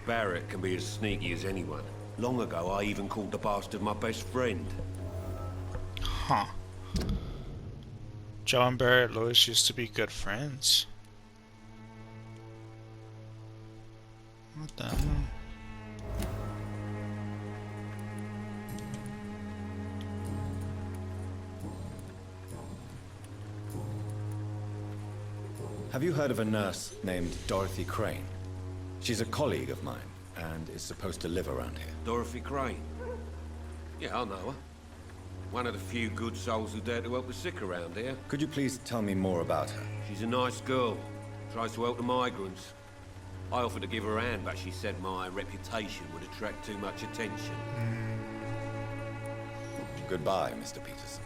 Barrett can be as sneaky as anyone. Long ago, I even called the bastard my best friend. Huh. Joe and Barrett Lewis used to be good friends. What the hell? Have you heard of a nurse named Dorothy Crane? She's a colleague of mine, and is supposed to live around here. Dorothy Crane? Yeah, I know her. One of the few good souls who dare to help the sick around here. Could you please tell me more about her? She's a nice girl. Tries to help the migrants. I offered to give her a hand, but she said my reputation would attract too much attention. Goodbye, Mr. Peterson.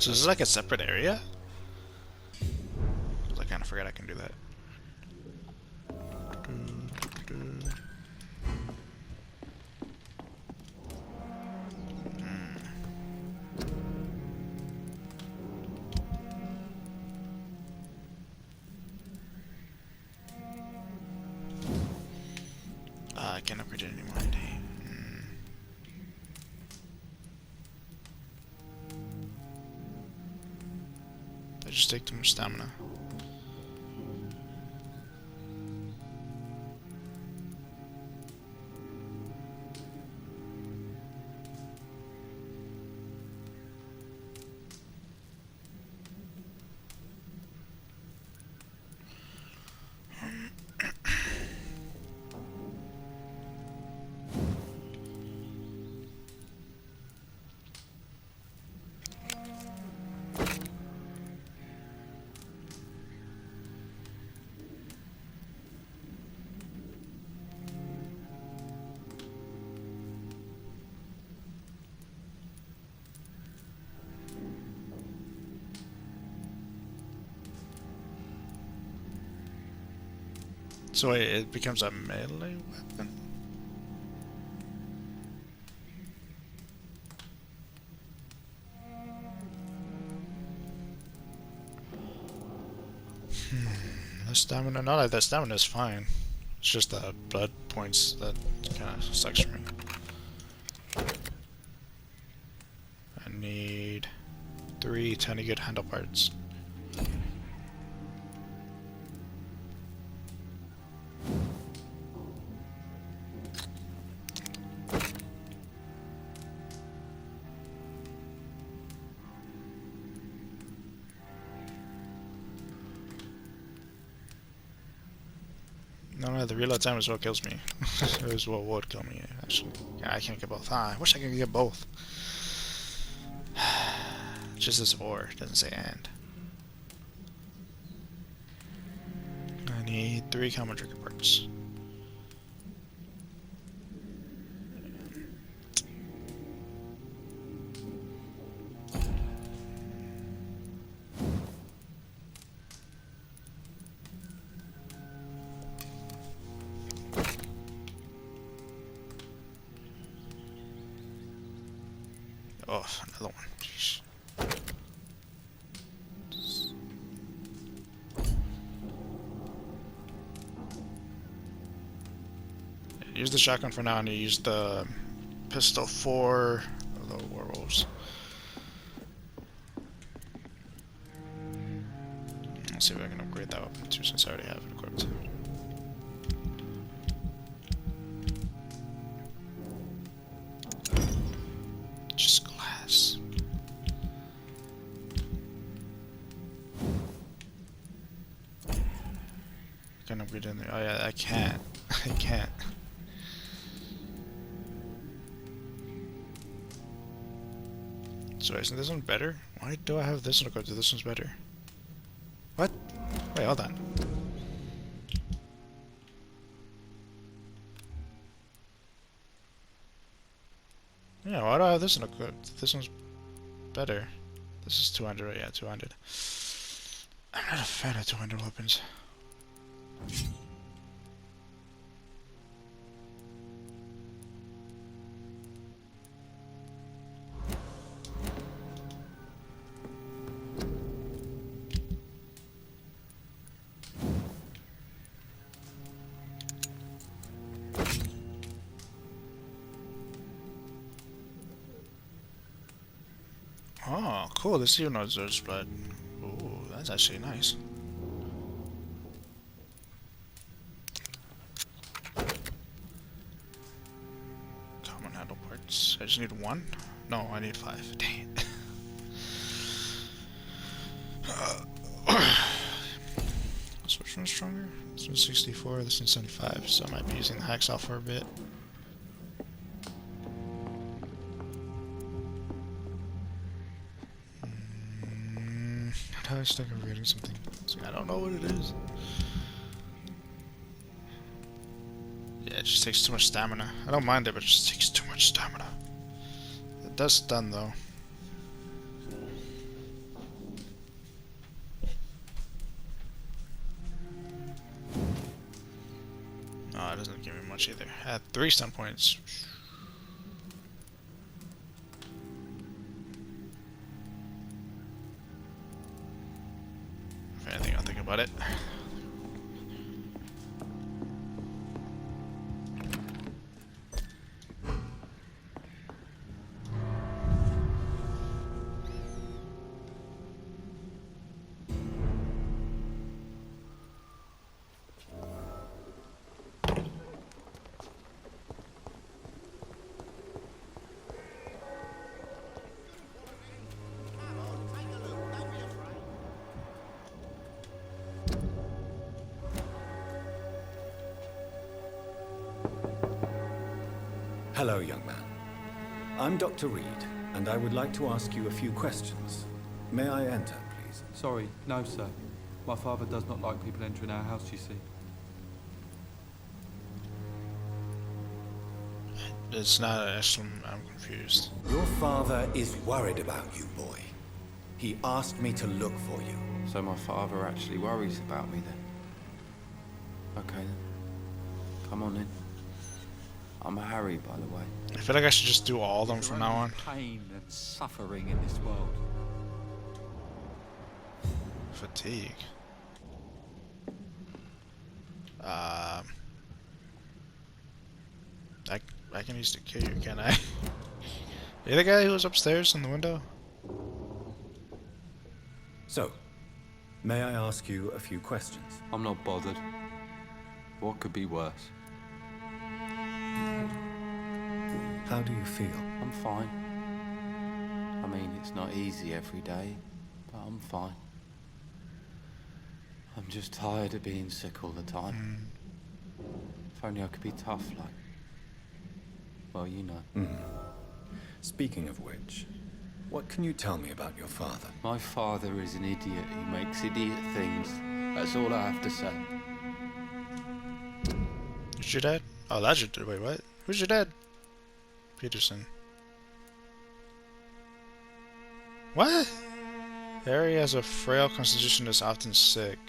So this is like a separate area? 'Cause I kind of forgot I can do that. I can't upgrade it anymore. I just take too much stamina. So wait, it becomes a melee weapon? The stamina, not like that stamina is fine. It's just the blood points that kind of sucks for me. I need 3 tiny good handle parts. No, the reload time is what kills me. It is what would kill me, actually. Yeah, I can't get both. Ah, I wish I could get both. Just this or, it doesn't say and. I need 3 common trigger parts. Oh, another one. Jeez. Use the shotgun for now, and you use the pistol for the werewolves. Let's see if I can upgrade that weapon too, since I already have it equipped. Just glass. Can upgrade in there? Oh yeah, I can't. I can't. So isn't this one better? Why do I have this one equipped? This one's better. What? Wait, hold on. Yeah, why do I have this one equipped? This one's better. This is 200, right? Yeah, 200. I'm not a fan of 200 weapons. Oh, cool. This even knows there's blood. Ooh, that's actually nice. Common handle parts. I just need 1? No, I need 5. Dang it. So which one's stronger? This one's 64, this one's 75, so I might be using the hacksaw for a bit. How do I stuck on forgetting something? I don't know what it is. Yeah, it just takes too much stamina. I don't mind it, but it just takes too much stamina. It does stun though. Oh, it doesn't give me much either. I had 3 stun points. If anything, I'll think about it. Hello, young man. I'm Dr. Reed, and I would like to ask you a few questions. May I enter, please? Sorry, no, sir. My father does not like people entering our house, you see. It's not an echelon, I'm confused. Your father is worried about you, boy. He asked me to look for you. So my father actually worries about me then? Okay then. Come on in. I'm Harry, by the way. I feel like I should just do all of them from now on. Pain and suffering in this world. Fatigue. I can use to kill you, can I? You're the guy who was upstairs in the window? So, may I ask you a few questions? I'm not bothered. What could be worse? How do you feel? I'm fine. I mean, it's not easy every day, but I'm fine. I'm just tired of being sick all the time. If only I could be tough like... Well, you know. Speaking of which, what can you tell me about your father? My father is an idiot who makes idiot things. That's all I have to say. Who's your dad? Oh, that's your dad. Wait, what? Who's your dad? Peterson. What? Harry has a frail constitution that's often sick.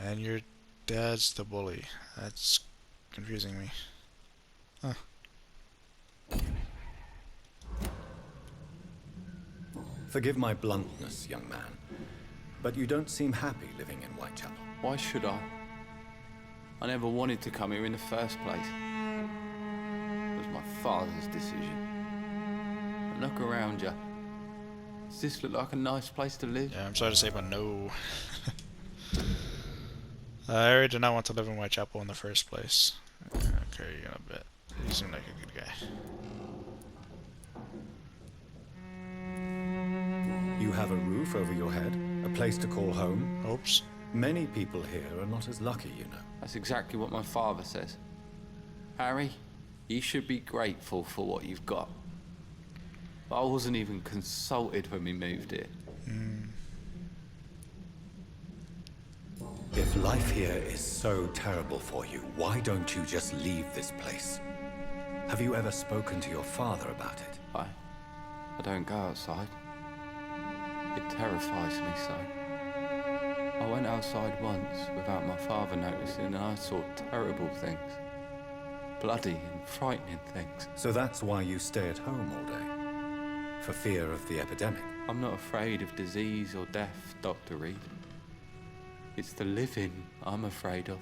And your dad's the bully. That's confusing me. Huh. Forgive my bluntness, young man, but you don't seem happy living in Whitechapel. Why should I? I never wanted to come here in the first place. It was my father's decision. But look around you. Does this look like a nice place to live? Yeah, I'm sorry to say, but no. Harry did not want to live in Whitechapel in the first place. Okay, you're gonna bet. He seemed like a good guy. You have a roof over your head, a place to call home. Oops. Many people here are not as lucky, you know. That's exactly what my father says. Harry, you should be grateful for what you've got. But I wasn't even consulted when we moved here. If life here is so terrible for you, why don't you just leave this place? Have you ever spoken to your father about it? I don't go outside. It terrifies me so. I went outside once without my father noticing and I saw terrible things. Bloody and frightening things. So that's why you stay at home all day? For fear of the epidemic? I'm not afraid of disease or death, Dr. Reed. It's the living I'm afraid of.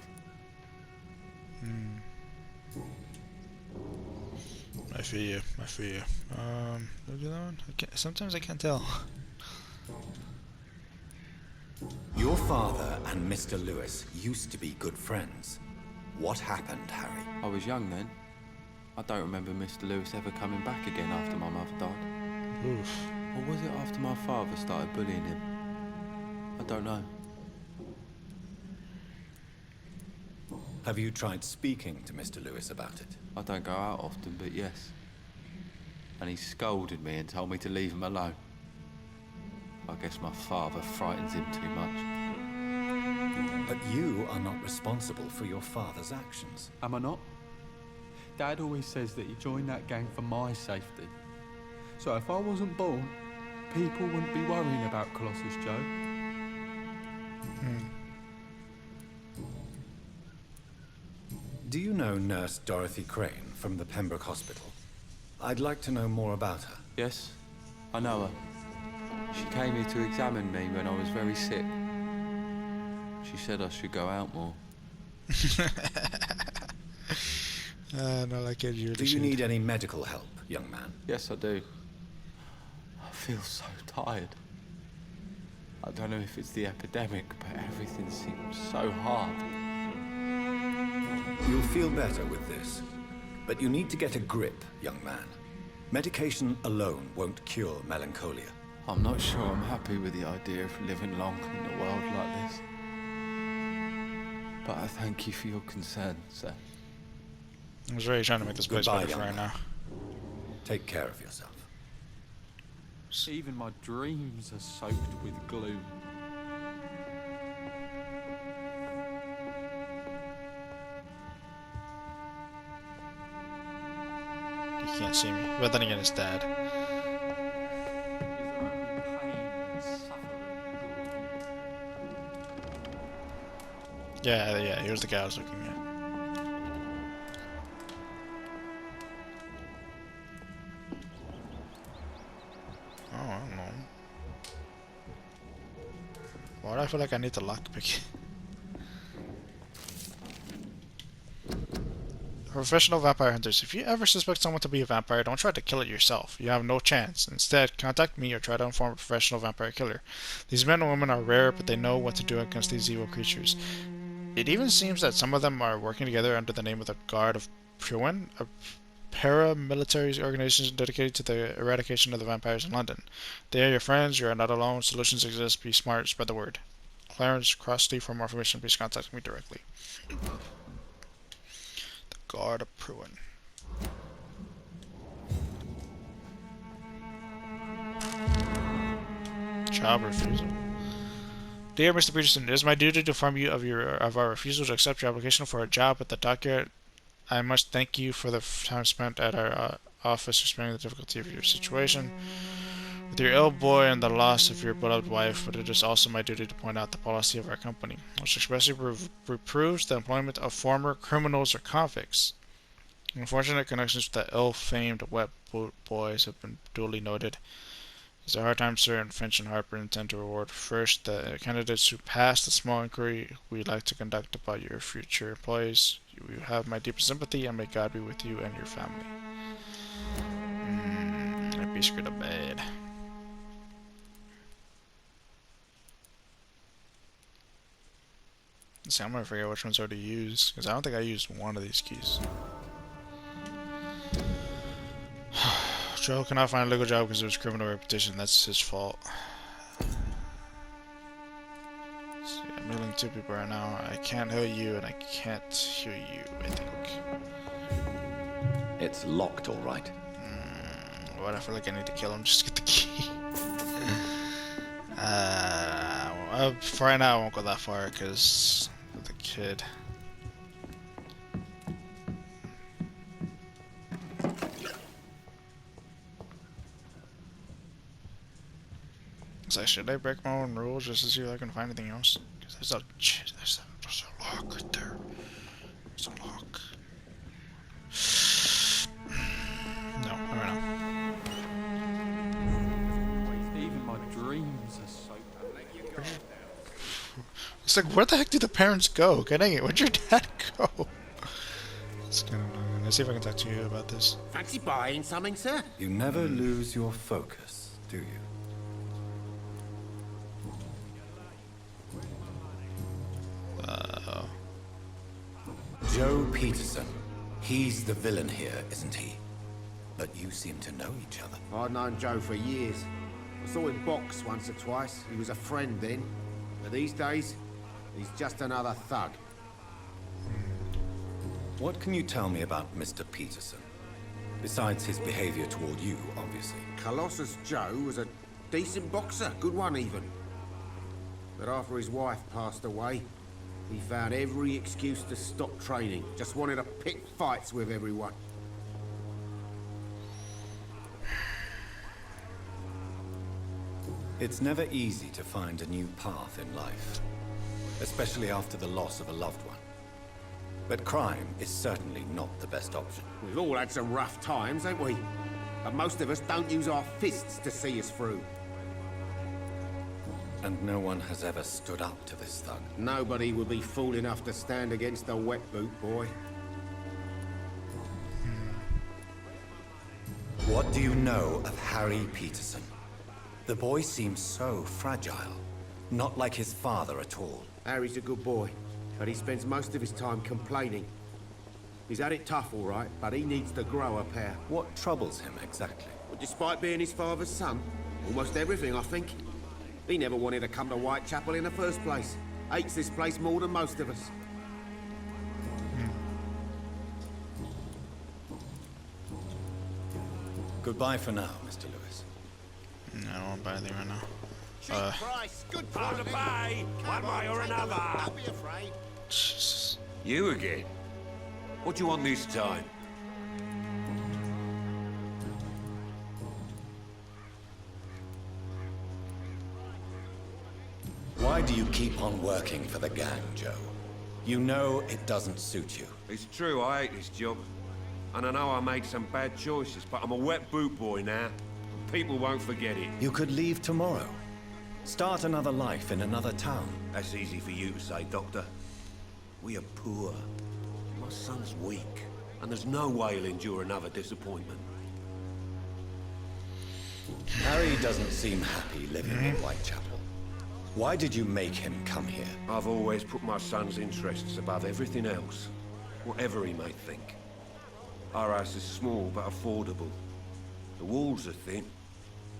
I feel you. I feel you. Maybe that one? Sometimes I can't tell. Your father and Mr. Lewis used to be good friends. What happened, Harry? I was young then. I don't remember Mr. Lewis ever coming back again after my mother died. Oof. Or was it after my father started bullying him? I don't know. Have you tried speaking to Mr. Lewis about it? I don't go out often, but yes. And he scolded me and told me to leave him alone. I guess my father frightens him too much. But you are not responsible for your father's actions. Am I not? Dad always says that he joined that gang for my safety. So if I wasn't born, people wouldn't be worrying about Colossus Joe. Do you know Nurse Dorothy Crane from the Pembroke Hospital? I'd like to know more about her. Yes, I know her. She came here to examine me when I was very sick. She said I should go out more. No, like it, Do you need any medical help, young man? Yes, I do. I feel so tired. I don't know if it's the epidemic, but everything seems so hard. You'll feel better with this. But you need to get a grip, young man. Medication alone won't cure melancholia. I'm not sure I'm happy with the idea of living long in a world like this. But I thank you for your concern, sir. I was really trying to make this place better for right now. Take care of yourself. Even my dreams are soaked with gloom. You can't see me. But then again, it's Dad. Yeah, here's the guy I was looking at. Oh, I don't know. Why do I feel like I need the lockpick? Professional vampire hunters. If you ever suspect someone to be a vampire, don't try to kill it yourself. You have no chance. Instead, contact me or try to inform a professional vampire killer. These men and women are rare, but they know what to do against these evil creatures. It even seems that some of them are working together under the name of the Guard of Pruin, a paramilitary organization dedicated to the eradication of the vampires in London. They are your friends. You are not alone. Solutions exist. Be smart. Spread the word. Clarence Crossley. For more information, please contact me directly. Guard of Pruin. Job refusal. Dear Mr. Peterson, it is my duty to inform you of our refusal to accept your application for a job at the dockyard. I must thank you for the time spent at our office explaining the difficulty of your situation with your ill boy and the loss of your beloved wife, but it is also my duty to point out the policy of our company, which expressly reproves the employment of former criminals or convicts. Unfortunate connections with the ill-famed wet boot boys have been duly noted. It's a hard time, sir, and Finch and Harper intend to reward first the candidates who pass the small inquiry we'd like to conduct about your future employees. You have my deepest sympathy, and may God be with you and your family. I'd be scared of bad. See, I'm gonna figure out which one's already used, because I don't think I used one of these keys. Joe cannot find a legal job because of his criminal reputation. That's his fault. See, I'm healing two people right now. I can't heal you, and I can't heal you, I think. It's locked, all right. What? I feel like I need to kill him just to get the key. For right now, I won't go that far because of the kid. So should I break my own rules just to see if I can find anything else? Because there's a lock right there. There's a lock. No, I don't know. Even my dreams are so bad. It's like, where the heck do the parents go? God dang it, where'd your dad go? It's kind of annoying. Let's see if I can talk to you about this. Fancy buying something, sir? You never lose your focus, do you? Joe Peterson. He's the villain here, isn't he? But you seem to know each other. I've known Joe for years. I saw him box once or twice. He was a friend then. But these days, he's just another thug. What can you tell me about Mr. Peterson? Besides his behavior toward you, obviously. Colossus Joe was a decent boxer, good one even. But after his wife passed away, he found every excuse to stop training. Just wanted to pick fights with everyone. It's never easy to find a new path in life, especially after the loss of a loved one. But crime is certainly not the best option. We've all had some rough times, ain't we? But most of us don't use our fists to see us through. And no one has ever stood up to this thug. Nobody would be fool enough to stand against a wet boot boy. What do you know of Harry Peterson? The boy seems so fragile. Not like his father at all. Harry's a good boy, but he spends most of his time complaining. He's had it tough, all right, but he needs to grow a pair. What troubles him exactly? Well, despite being his father's son, almost everything, I think. He never wanted to come to Whitechapel in the first place. Hates this place more than most of us. Goodbye for now, Mr. Lewis. No, I won't buy anything right now. Price, good price to pay, one way or another. Don't be afraid. Jesus. You again? What do you want this time? Why do you keep on working for the gang, Joe? You know it doesn't suit you. It's true, I hate this job. And I know I made some bad choices, but I'm a wet boot boy now. People won't forget it. You could leave tomorrow. Start another life in another town. That's easy for you to say, Doctor. We are poor. My son's weak, and there's no way he'll endure another disappointment. Harry doesn't seem happy living in Whitechapel. Why did you make him come here? I've always put my son's interests above everything else, whatever he may think. Our house is small but affordable. The walls are thin,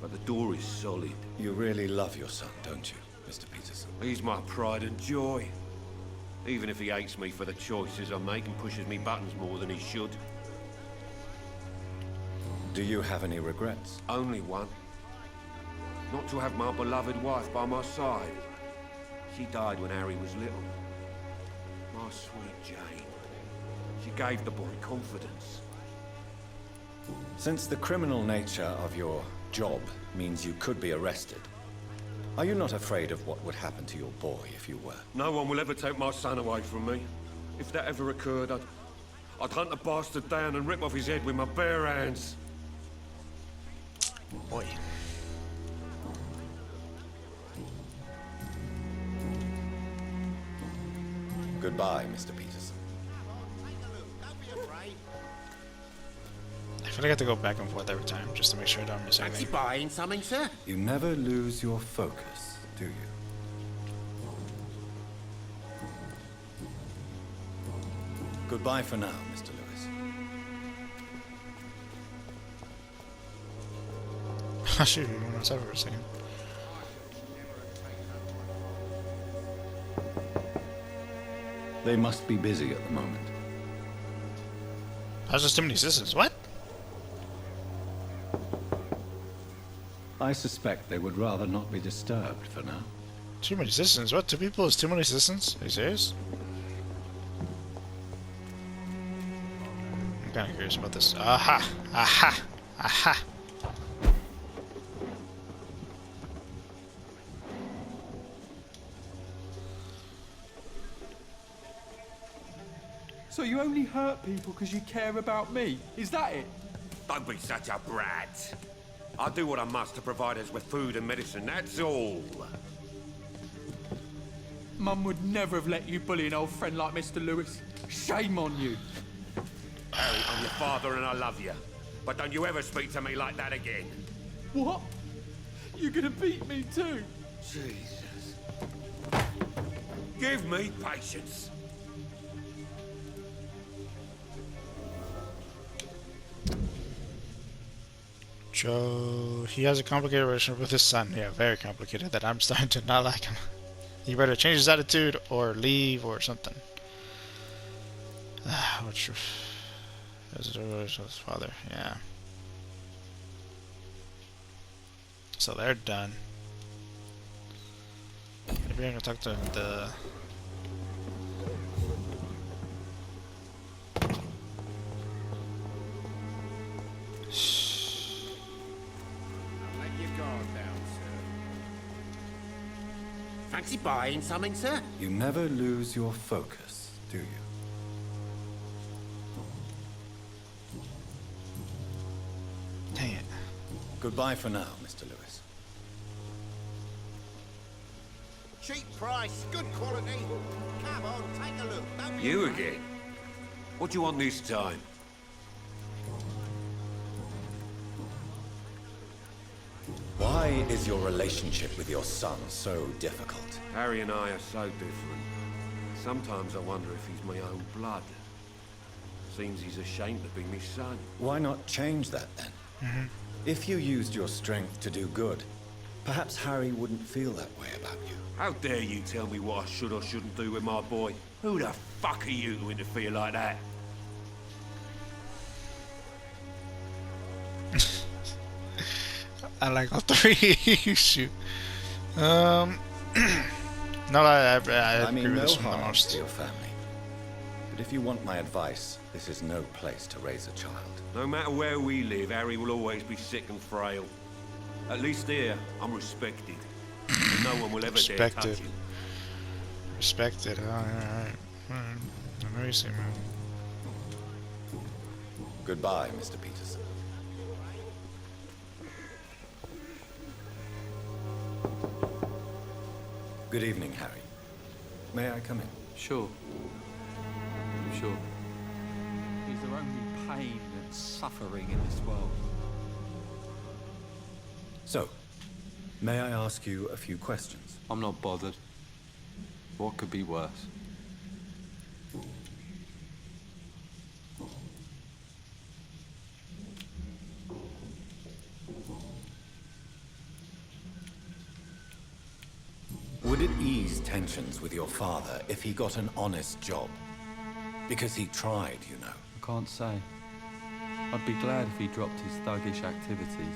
but the door is solid. You really love your son, don't you, Mr. Peterson? He's my pride and joy. Even if he hates me for the choices I make and pushes me buttons more than he should. Do you have any regrets? Only one. Not to have my beloved wife by my side. She died when Harry was little. My sweet Jane. She gave the boy confidence. Since the criminal nature of your job means you could be arrested, are you not afraid of what would happen to your boy if you were? No one will ever take my son away from me. If that ever occurred, I'd hunt the bastard down and rip off his head with my bare hands. Boy. Goodbye, Mr. Peterson. I feel like I have to go back and forth every time just to make sure I don't miss Fancy anything. buying something, sir? You never lose your focus, do you? Goodbye for now, Mr. Lewis. Shoot, you went outside for a second. They must be busy at the moment. How's just too many sisters? What? I suspect they would rather not be disturbed for now. Too many assistants? What? Two people is too many assistants? Are you serious? I'm kind of curious about this. Aha! Aha! Aha! So you only hurt people because you care about me? Is that it? Don't be such a brat. I do what I must to provide us with food and medicine, that's all. Mum would never have let you bully an old friend like Mr. Lewis. Shame on you. Harry, I'm your father and I love you. But don't you ever speak to me like that again. What? You're gonna beat me too? Jesus. Give me patience. Joe, he has a complicated relationship with his son. Yeah, very complicated. That I'm starting to not like him. He better change his attitude or leave or something. What's your... His relationship with his father, yeah. So they're done. Maybe I can talk to the... Let your guard down, sir. Fancy buying something, sir? You never lose your focus, do you? Dang it. Goodbye for now, Mr. Lewis. Cheap price, good quality. Come on, take a look. Don't be You afraid. again? What do you want this time? Why is your relationship with your son so difficult? Harry and I are so different. Sometimes I wonder if he's my own blood. Seems he's ashamed to be my son. Why not change that then? If you used your strength to do good, perhaps Harry wouldn't feel that way about you. How dare you tell me what I should or shouldn't do with my boy? Who the fuck are you to interfere like that? I like all three. Shoot. No, I agree mean with no this one the harm most. to your family. But if you want my advice, this is no place to raise a child. No matter where we live, Harry will always be sick and frail. At least here, I'm respected. And no one will ever dare touch Respected. him. Respected. Alright. I know you say, man. Goodbye, Mr. Peterson. Good evening, Harry. May I come in? Sure. Sure. Is there only pain and suffering in this world? So, may I ask you a few questions? I'm not bothered. What could be worse? Would it ease tensions with your father if he got an honest job? Because he tried, you know. I can't say. I'd be glad if he dropped his thuggish activities,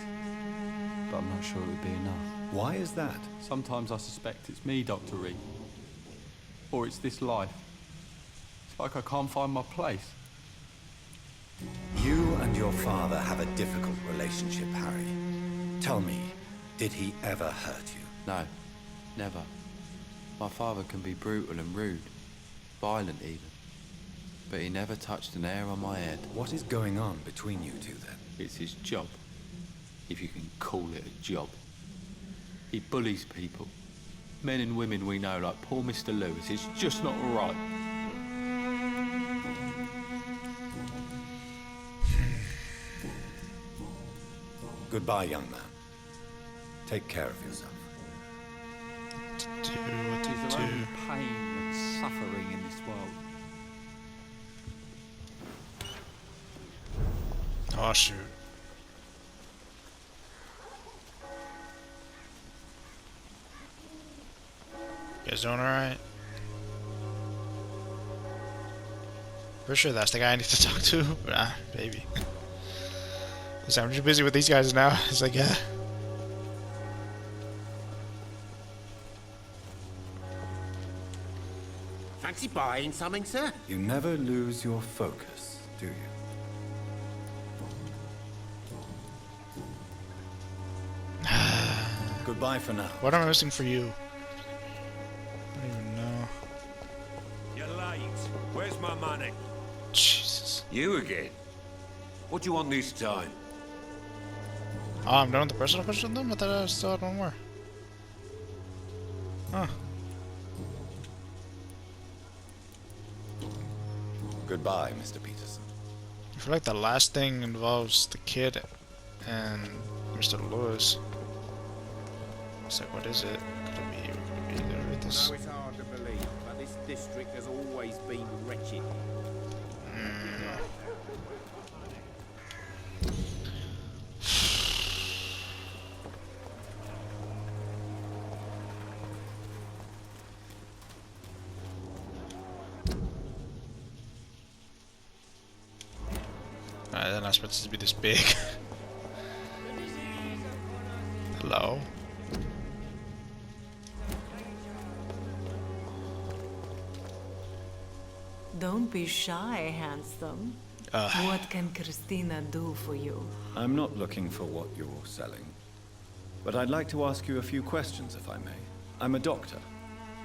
but I'm not sure it would be enough. Why is that? Sometimes I suspect it's me, Dr. Reed. Or it's this life. It's like I can't find my place. You and your father have a difficult relationship, Harry. Tell me, did he ever hurt you? No, never. My father can be brutal and rude, violent even. But he never touched an hair on my head. What is going on between you two then? It's his job, if you can call it a job. He bullies people. Men and women we know, like poor Mr. Lewis, is just not right. Goodbye, young man. Take care of yourself. Do what to Is there only do. pain and suffering in this world? Oh, shoot. You guys doing alright? Pretty sure that's the guy I need to talk to, but maybe. Listen, I'm just busy with these guys now. It's like, yeah. Fancy buying something, sir? You never lose your focus, do you? Goodbye for now. What am I missing for you? I don't even know. You're late. Where's my money? Jesus. You again? What do you want this time? Oh, I'm done with the personal question with them? I thought I still had one more. Huh. Goodbye, Mr. Peterson. feel like the last thing involves the kid and Mr. Lewis. It's like, what is it? Could it be either of I this? know it's hard to believe, but this district has always been wretched. Alright, they're not supposed to be this big. Hello? Don't be shy, handsome. What can Christina do for you? I'm not looking for what you're selling, but I'd like to ask you a few questions, if I may. I'm a doctor,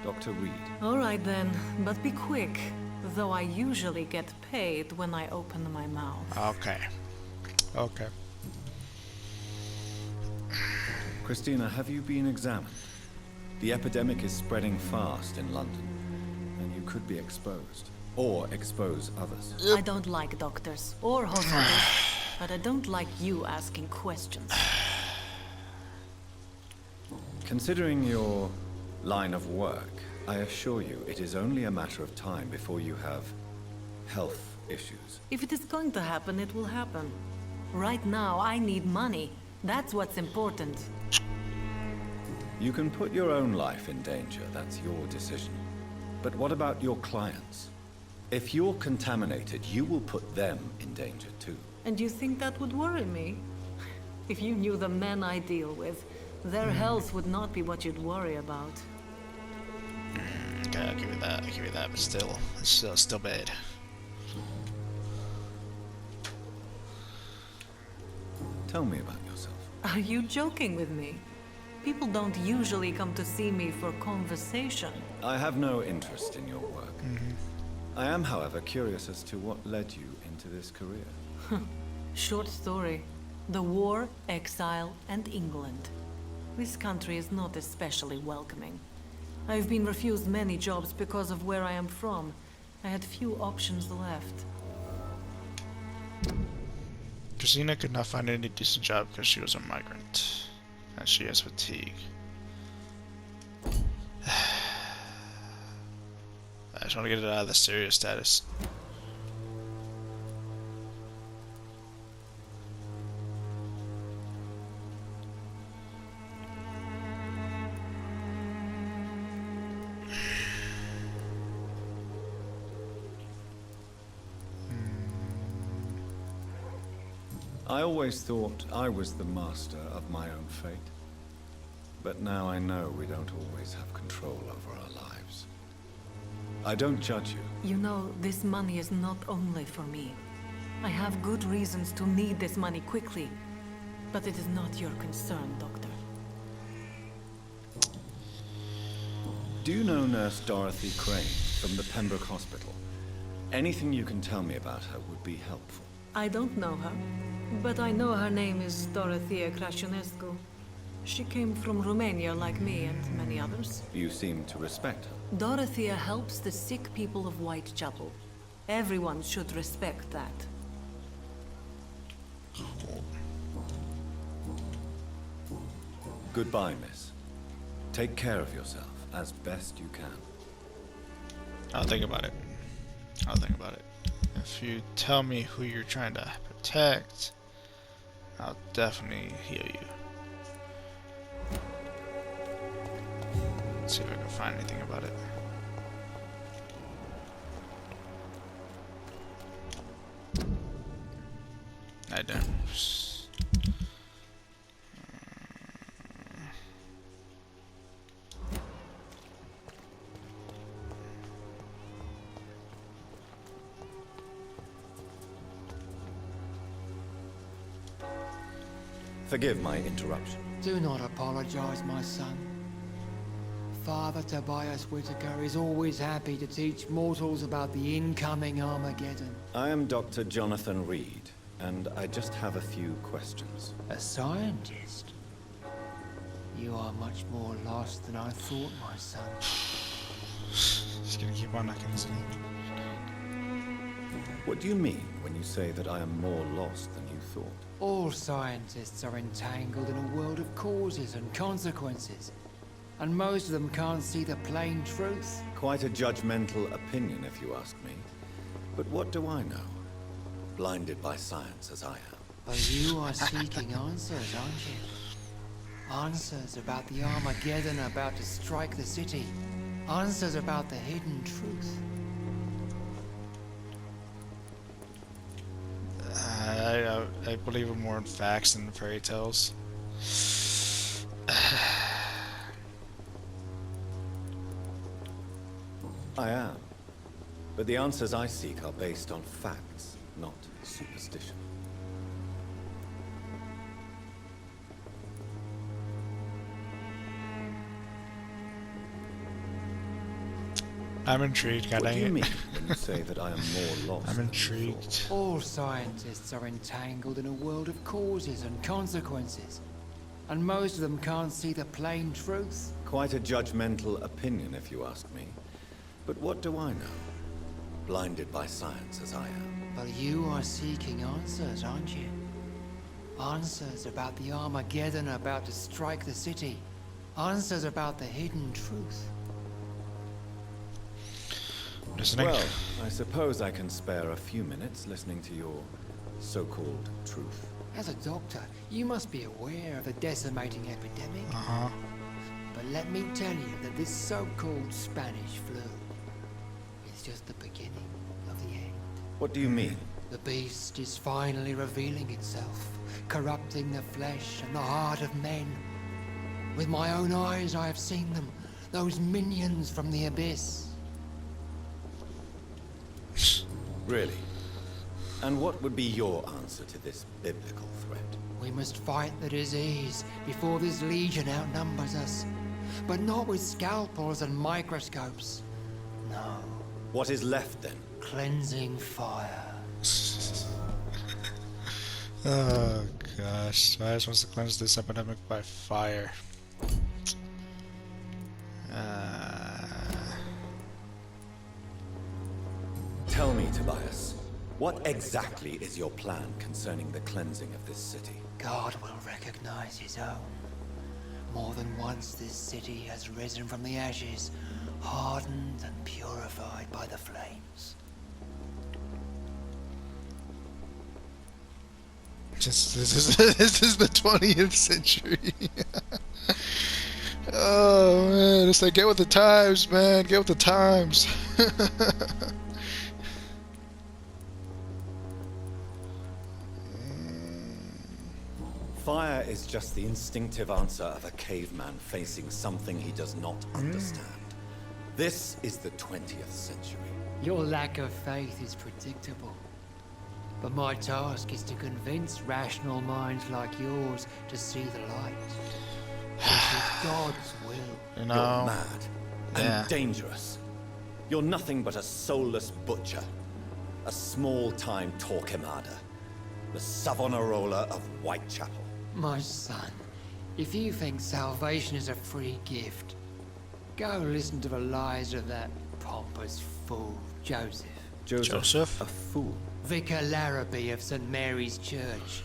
Dr. Reed. All right then, but be quick, though I usually get paid when I open my mouth. Okay. Okay. Christina, have you been examined? The epidemic is spreading fast in London, and you could be exposed. Or expose others. I don't like doctors or hospitals, but I don't like you asking questions. Considering your line of work, I assure you it is only a matter of time before you have health issues. If it is going to happen, it will happen. Right now, I need money. That's what's important. You can put your own life in danger, that's your decision. But what about your clients? If you're contaminated, you will put them in danger too. And you think that would worry me? If you knew the men I deal with, their health would not be what you'd worry about. Okay, I'll give you that. I'll give you that, but still, it's still bad. Tell me about yourself. Are you joking with me? People don't usually come to see me for conversation. I have no interest in your work. I am, however, curious as to what led you into this career. Short story. The war, exile, and England. This country is not especially welcoming. I've been refused many jobs because of where I am from. I had few options left. Christina could not find any decent job because she was a migrant. And she has fatigue. I just want to get it out of the serious status. I always thought I was the master of my own fate. But now I know we don't always have control over our lives. I don't judge you. You know, this money is not only for me. I have good reasons to need this money quickly. But it is not your concern, Doctor. Do you know Nurse Dorothy Crane from the Pembroke Hospital? Anything you can tell me about her would be helpful. I don't know her, but I know her name is Dorothea Crăciunescu. She came from Romania like me and many others. You seem to respect her. Dorothea helps the sick people of Whitechapel. Everyone should respect that. Goodbye, miss. Take care of yourself as best you can. I'll think about it. I'll think about it. If you tell me who you're trying to protect, I'll definitely heal you. Let's see if I can find anything about it. I don't. Forgive my interruption. Do not apologize, my son. Father Tobias Whitaker is always happy to teach mortals about the incoming Armageddon. I am Dr. Jonathan Reed, and I just have a few questions. A scientist? You are much more lost than I thought, my son. Just gonna keep on knocking, isn't he? What do you mean when you say that I am more lost than you thought? All scientists are entangled in a world of causes and consequences. And most of them can't see the plain truth. Quite a judgmental opinion, if you ask me. But what do I know? Blinded by science as I am. But you are seeking answers, aren't you? Answers about the Armageddon about to strike the city. Answers about the hidden truth. I believe in more in facts than fairy tales. I am. But the answers I seek are based on facts, not superstition. I'm intrigued, god What dang do you it. mean when you say that I am more lost? I'm intrigued. All scientists are entangled in a world of causes and consequences. And most of them can't see the plain truth. Quite a judgmental opinion, if you ask me. But what do I know? Blinded by science as I am. But you are seeking answers, aren't you? Answers about the Armageddon about to strike the city. Answers about the hidden truth. Listening. Well, I suppose I can spare a few minutes listening to your so-called truth. As a doctor, you must be aware of the decimating epidemic. Uh-huh. But let me tell you that this so-called Spanish flu is just the beginning of the end. What do you mean? The beast is finally revealing itself, corrupting the flesh and the heart of men. With my own eyes I have seen them, those minions from the abyss. Really? And what would be your answer to this biblical threat? We must fight the disease before this legion outnumbers us. But not with scalpels and microscopes. No. What is left then? Cleansing fire. Oh gosh, Virus wants to cleanse this epidemic by fire. Tell me, Tobias, what exactly is your plan concerning the cleansing of this city? God will recognize his own. More than once this city has risen from the ashes, hardened and purified by the flames. This is the 20th century. Oh man, it's like get with the times, man. Get with the times. Fire is just the instinctive answer of a caveman facing something he does not understand. This is the 20th century. Your lack of faith is predictable. But my task is to convince rational minds like yours to see the light. This is God's will. You know, you're mad and dangerous. You're nothing but a soulless butcher. A small-time Torquemada. The Savonarola of Whitechapel. My son, if you think salvation is a free gift, go listen to the lies of that pompous fool, Joseph. Joseph? A fool? Vicar Larrabee of St. Mary's Church.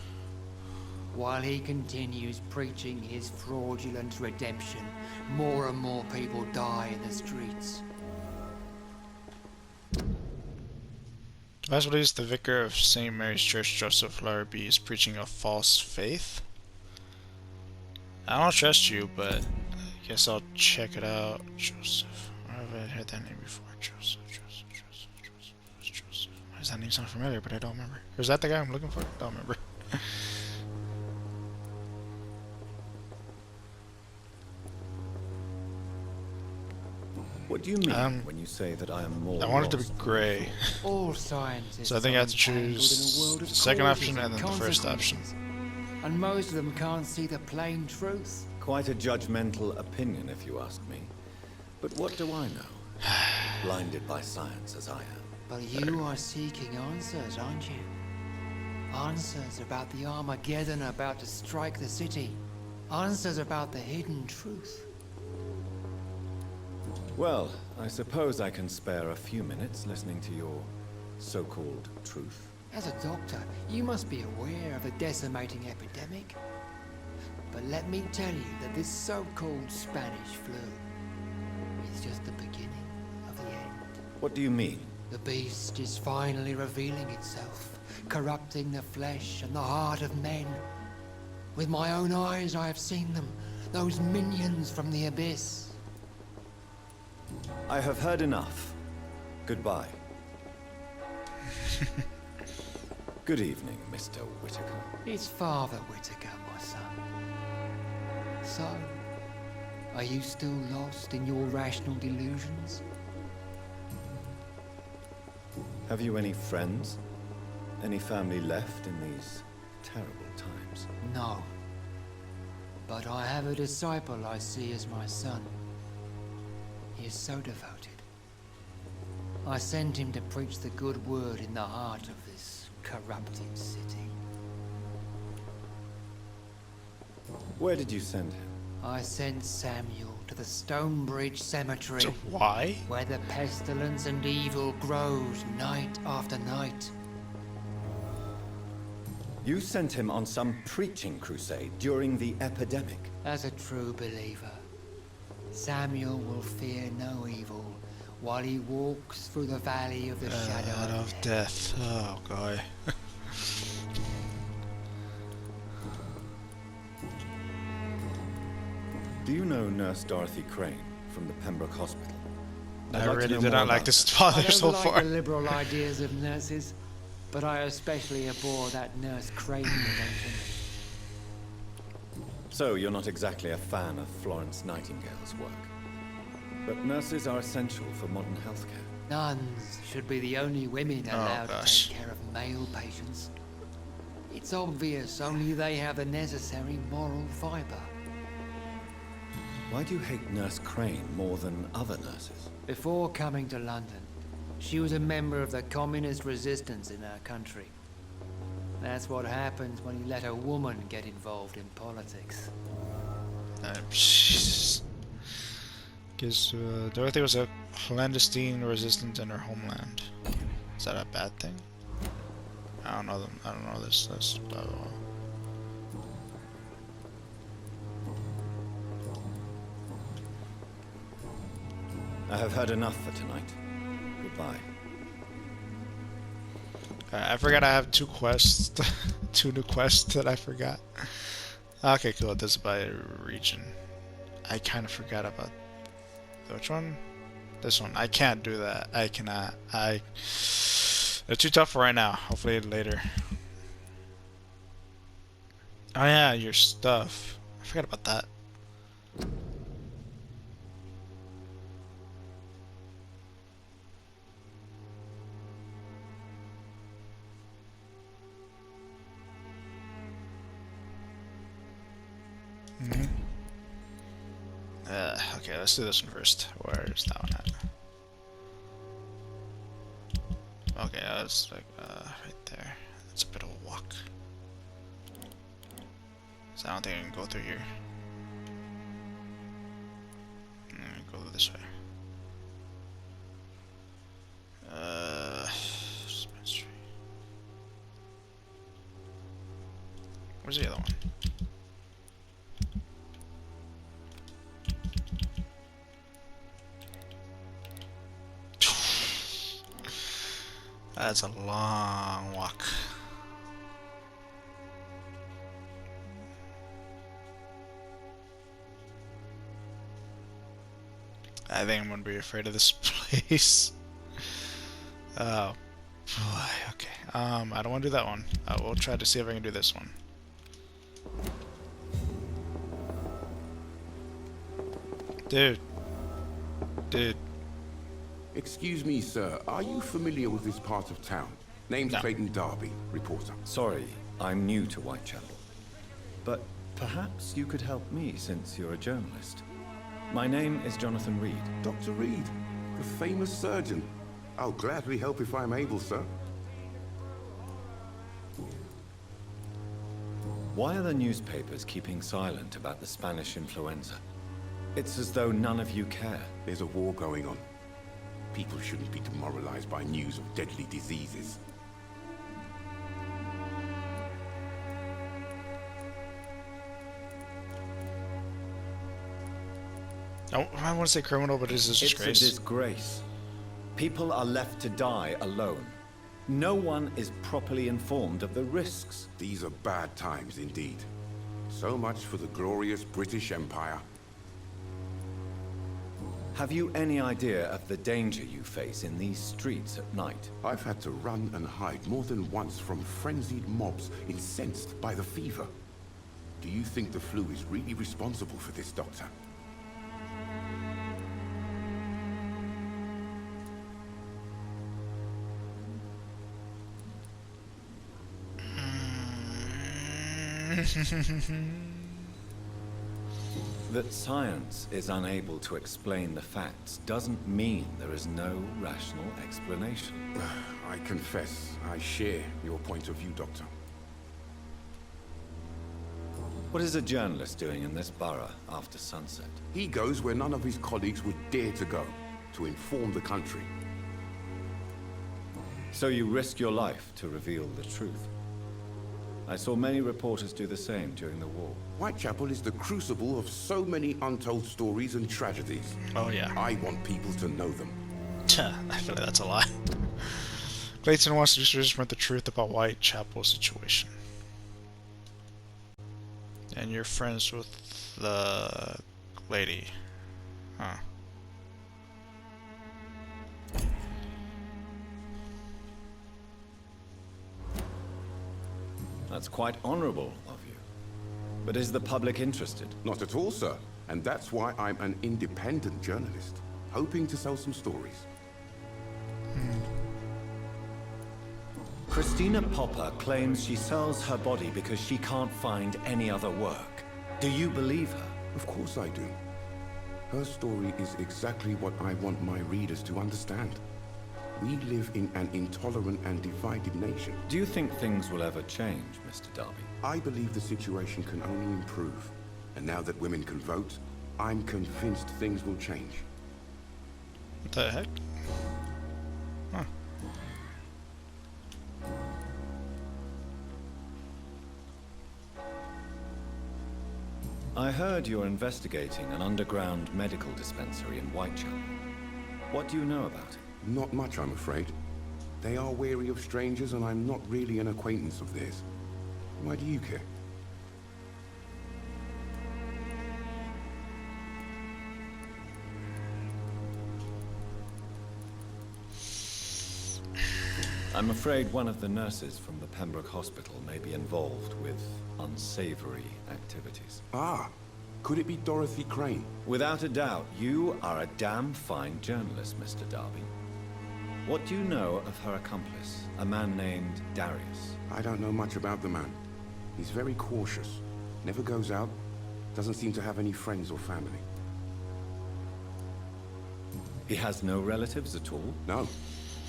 While he continues preaching his fraudulent redemption, more and more people die in the streets. Last release, the vicar of St. Mary's Church, Joseph Larrabee, is preaching a false faith. I don't trust you, but I guess I'll check it out. Joseph. Where have I heard that name before? Joseph. Why does that name sound familiar, but I don't remember? Or is that the guy I'm looking for? I don't remember. What do you mean when you say that I am more? I want it to be gray. All scientists So I think I have to choose the second option and then the first option. And most of them can't see the plain truth. Quite a judgmental opinion, if you ask me. But what do I know? Blinded by science as I am. But you are seeking answers, aren't you? Answers about the Armageddon about to strike the city. Answers about the hidden truth. Well, I suppose I can spare a few minutes listening to your so-called truth? As a doctor, you must be aware of the decimating epidemic. But let me tell you that this so-called Spanish flu is just the beginning of the end. What do you mean? The beast is finally revealing itself, corrupting the flesh and the heart of men. With my own eyes I have seen them, those minions from the abyss. I have heard enough. Goodbye. Good evening, Mr. Whitaker. It's Father Whitaker, my son. So, are you still lost in your rational delusions? Have you any friends? Any family left in these terrible times? No. But I have a disciple I see as my son. He is so devoted. I sent him to preach the good word in the heart of this corrupted city. Where did you send him? I sent Samuel to the Stonebridge Cemetery. So why? Where the pestilence and evil grows night after night. You sent him on some preaching crusade during the epidemic. As a true believer, Samuel will fear no evil while he walks through the valley of the shadow of death. Oh, God. Do you know Nurse Dorothy Crane from the Pembroke Hospital? I really did not like this father so far. I don't like the liberal ideas of nurses, but I especially abhor that Nurse Crane you mentioned. So you're not exactly a fan of Florence Nightingale's work. But nurses are essential for modern healthcare. Nuns should be the only women allowed to take care of male patients. It's obvious only they have the necessary moral fibre. Why do you hate Nurse Crane more than other nurses? Before coming to London, she was a member of the communist resistance in our country. That's what happens when you let a woman get involved in politics. Jesus. Because Dorothy was a clandestine resistant in her homeland. Is that a bad thing? I don't know them. I don't know this. I have heard enough for tonight. Goodbye. I forgot I have 2 quests. 2 new quests that I forgot. Okay, cool. This is by region. I kind of forgot about... Which one? This one. I can't do that. I cannot. They're too tough for right now. Hopefully later. Oh yeah, your stuff. I forgot about that. Okay, let's do this one first. Where's that one at? Okay, that's like right there. It's a bit of a walk. So I don't think I can go through here. Go this way. Dispensary. Where's the other one? That's a long walk. I think I'm gonna be afraid of this place. Oh boy, okay. I don't wanna do that one. We'll try to see if I can do this one. Dude. Excuse me, sir. Are you familiar with this part of town? Name's Clayton Darby, reporter. Sorry, I'm new to Whitechapel. But perhaps you could help me since you're a journalist. My name is Jonathan Reed. Dr. Reed, the famous surgeon. I'll gladly help if I'm able, sir. Why are the newspapers keeping silent about the Spanish influenza? It's as though none of you care. There's a war going on. People shouldn't be demoralized by news of deadly diseases. I want to say criminal, but it's a disgrace. It's a disgrace. People are left to die alone. No one is properly informed of the risks. These are bad times indeed. So much for the glorious British Empire. Have you any idea of the danger you face in these streets at night? I've had to run and hide more than once from frenzied mobs incensed by the fever. Do you think the flu is really responsible for this, Doctor? That science is unable to explain the facts doesn't mean there is no rational explanation. I confess, I share your point of view, Doctor. What is a journalist doing in this borough after sunset? He goes where none of his colleagues would dare to go, to inform the country. So you risk your life to reveal the truth. I saw many reporters do the same during the war. Whitechapel is the crucible of so many untold stories and tragedies. Oh yeah. I want people to know them. I feel like that's a lie. Clayton wants to just spread the truth about Whitechapel's situation. And you're friends with the lady. Huh. That's quite honorable of you. But is the public interested? Not at all, sir. And that's why I'm an independent journalist, hoping to sell some stories. Christina Popper claims she sells her body because she can't find any other work. Do you believe her? Of course I do. Her story is exactly what I want my readers to understand. We live in an intolerant and divided nation. Do you think things will ever change, Mr. Darby? I believe the situation can only improve. And now that women can vote, I'm convinced things will change. What the heck? Huh. I heard you're investigating an underground medical dispensary in Whitechapel. What do you know about it? Not much, I'm afraid. They are wary of strangers, and I'm not really an acquaintance of theirs. Why do you care? I'm afraid one of the nurses from the Pembroke Hospital may be involved with unsavory activities. Ah, could it be Dorothy Crane? Without a doubt, you are a damn fine journalist, Mr. Darby. What do you know of her accomplice, a man named Darius? I don't know much about the man. He's very cautious, never goes out, doesn't seem to have any friends or family. He has no relatives at all? No,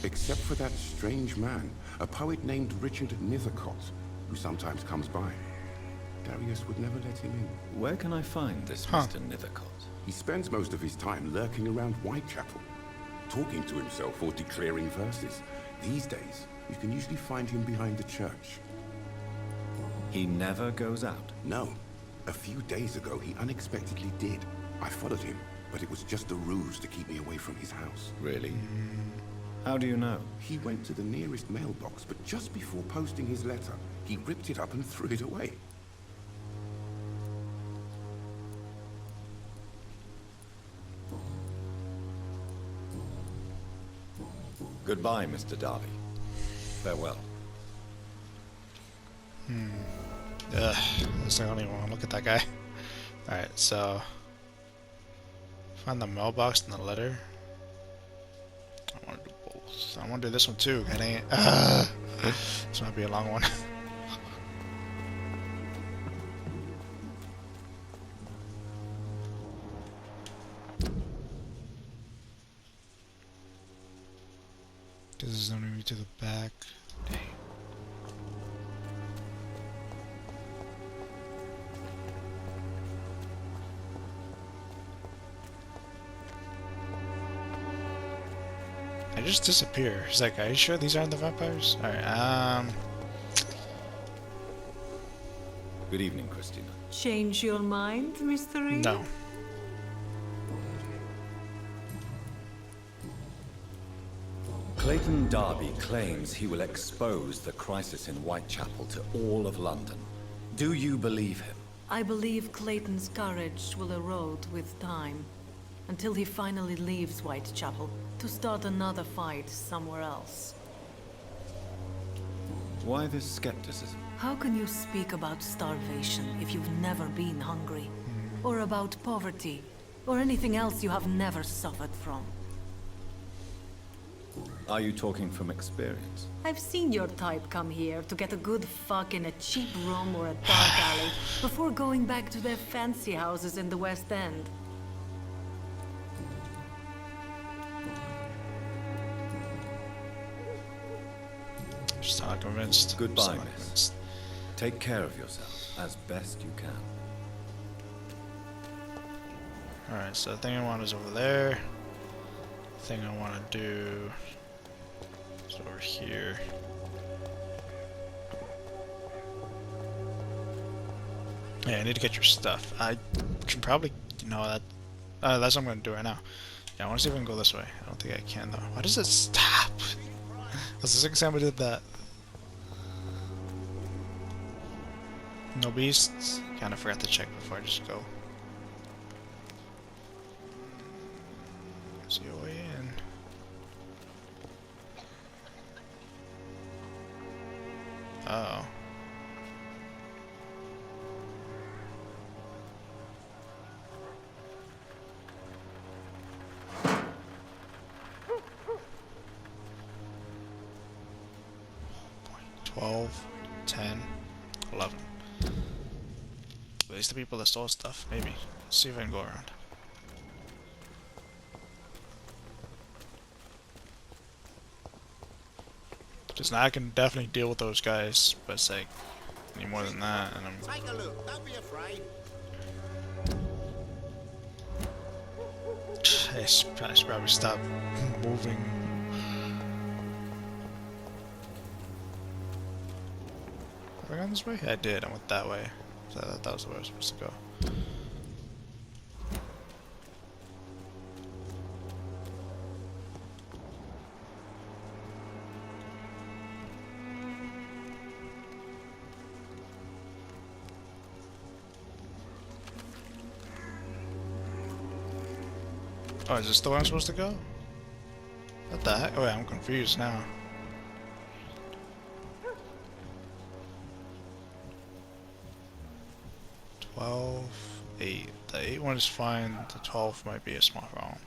except for that strange man, a poet named Richard Nethercott, who sometimes comes by. Darius would never let him in. Where can I find this Mr. Nethercott? He spends most of his time lurking around Whitechapel, talking to himself or declaring verses. These days, you can usually find him behind the church. He never goes out? No. A few days ago, he unexpectedly did. I followed him, but it was just a ruse to keep me away from his house. Really? How do you know? He went to the nearest mailbox, but just before posting his letter, he ripped it up and threw it away. Goodbye, Mr. Darby. Farewell. Ugh, I don't even want to look at that guy. Alright, so... Find the mailbox and the letter. I want to do both. I want to do this one too, god dang it. This might be a long one. This is only me to the back. Dang. I just disappear. He's like, are you sure these aren't the vampires? Alright, Good evening, Christina. Change your mind, Mr. Reed? no. Clayton Darby claims he will expose the crisis in Whitechapel to all of London. Do you believe him? I believe Clayton's courage will erode with time, until he finally leaves Whitechapel to start another fight somewhere else. Why this skepticism? How can you speak about starvation if you've never been hungry? Or about poverty? Or anything else you have never suffered from? Are you talking from experience? I've seen your type come here to get a good fuck in a cheap room or a dark alley before going back to their fancy houses in the West End. Just not convinced. Goodbye, Just not miss. convinced. Take care of yourself as best you can. Alright, so the thing I want is over there. The thing I want to do is over here. Yeah, I need to get your stuff. I can probably, that. That's what I'm going to do right now. Yeah, I want to see if I can go this way. I don't think I can, though. Why does it stop? That's the second time I did that. No beasts? Kinda forgot to check before I just go. See a way in. Uh oh. Boy, 12, 10, 11. At least the people that stole stuff, maybe. Let's see if I can go around. Because now I can definitely deal with those guys, but it's like, any more than that, and I'm... Take a look, don't be afraid. I should probably stop moving. Have I gone this way? I did, I went that way. So I thought that was the way I was supposed to go. Oh, is this the way I'm supposed to go? What the heck? Oh, wait, I'm confused now. Eight. The 8 one is fine, the 12 might be a small wrong.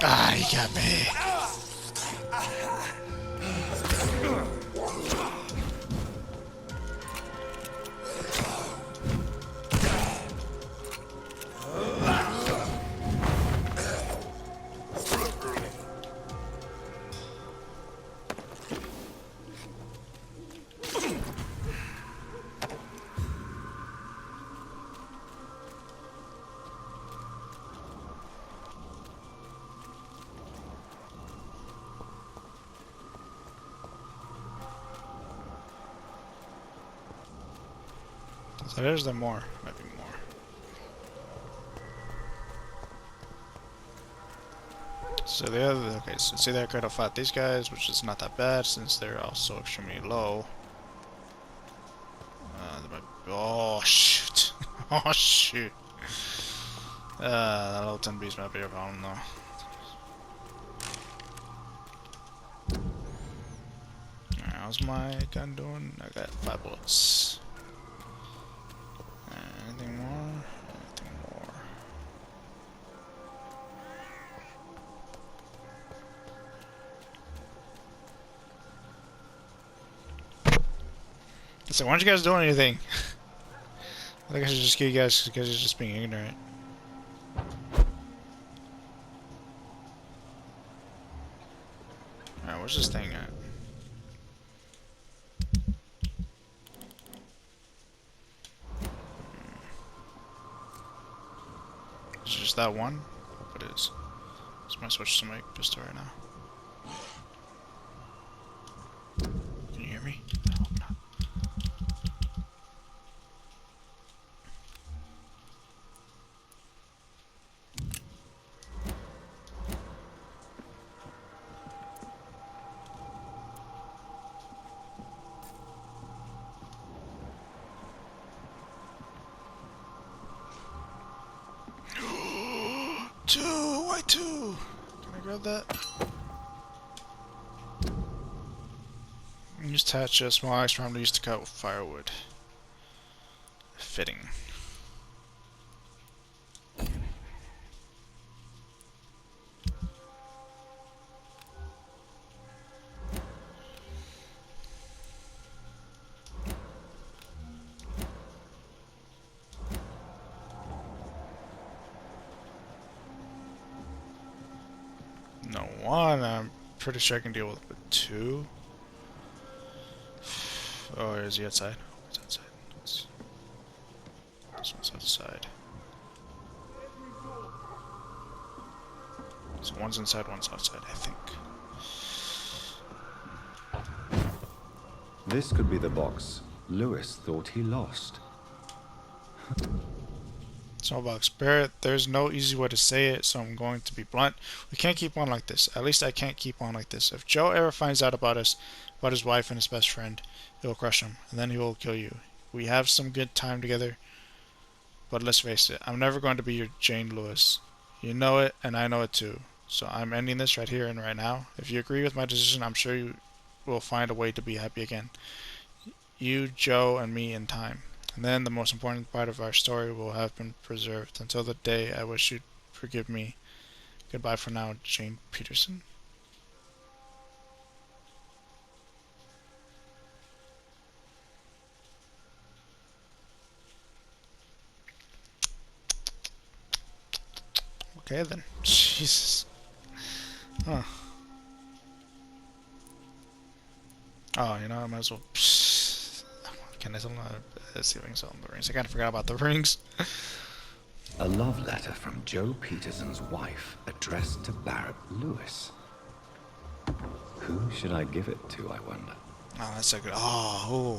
Ah, he got me. So there's the more. Might be more. So the other, okay, so see that I could have fought these guys, which is not that bad since they're also extremely low. Oh shoot! Oh shoot! That level 10 beast might be a problem though. Alright, how's my gun doing? I got 5 bullets. Anything more? Anything more? So why aren't you guys doing anything? I think I should just kill you guys because you're just being ignorant. Alright, where's this thing at? Is it just that one? I hope it is. So I might switch to my pistol right now. Can you hear me? I hope not. Why two? Can I grab that? Use attach a small axe from used to cut with firewood. Fitting. No one, I'm pretty sure I can deal with two. Oh, is he outside? He's outside. This one's outside. So one's inside, one's outside, I think. This could be the box Lewis thought he lost. Snowbox Barrett, there's no easy way to say it, so I'm going to be blunt. We can't keep on like this. At least I can't keep on like this. If Joe ever finds out about us, about his wife and his best friend, he will crush him, and then he will kill you. We have some good time together, but let's face it, I'm never going to be your Jane Lewis. You know it, and I know it too. So I'm ending this right here and right now. If you agree with my decision, I'm sure you will find a way to be happy again. You, Joe, and me in time. And then the most important part of our story will have been preserved until the day I wish you'd forgive me. Goodbye for now, Jane Peterson. Okay then. Jesus. Huh. Oh, you know, I might as well. Can I still not see if I can sell the rings? I kind of forgot about the rings. A love letter from Joe Peterson's wife addressed to Barrett Lewis. Who should I give it to, I wonder? Oh, that's a good. Oh,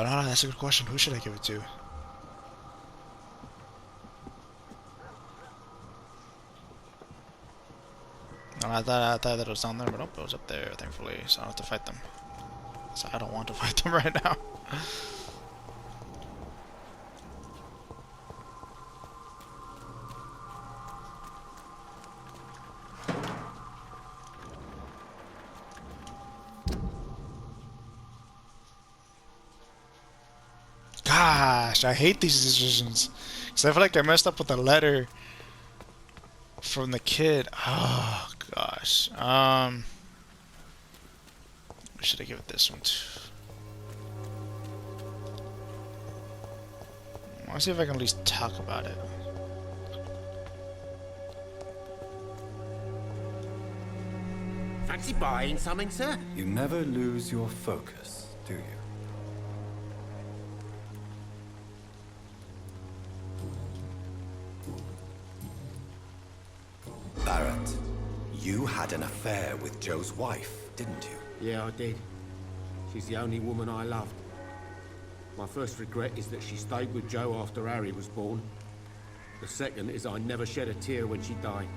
no, that's a good question. Who should I give it to? No, I thought that it was down there, but nope, it was up there, thankfully, so I don't have to fight them. So I don't want to fight them right now. Gosh, I hate these decisions. Because I feel like I messed up with the letter from the kid. Oh, gosh. Should I give it this one too? I want to see if I can at least talk about it. Fancy buying something, sir? You never lose your focus, do you? Barrett, you had an affair with Joe's wife, didn't you? Yeah, I did. She's the only woman I loved. My first regret is that she stayed with Joe after Harry was born. The second is I never shed a tear when she died.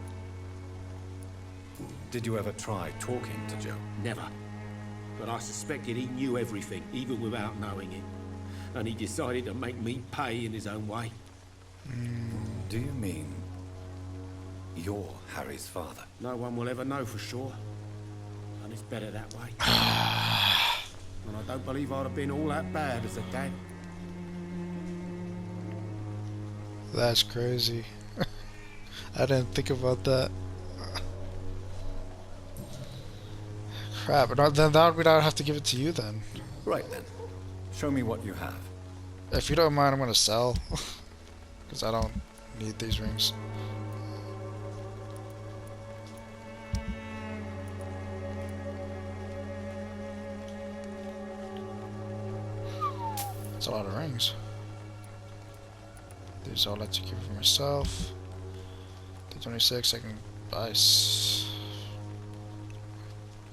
Did you ever try talking to Joe? Never. But I suspected he knew everything, even without knowing it. And he decided to make me pay in his own way. Do you mean you're Harry's father? No one will ever know for sure. And it's better that way. And I don't believe I'd have been all that bad as a dad. That's crazy. I didn't think about that. Crap, but then that would have to give it to you then. Right then. Show me what you have. If you don't mind, I'm gonna sell. Because I don't need these rings. That's a lot of rings. These I'll let you keep for myself. The 26 I can buy.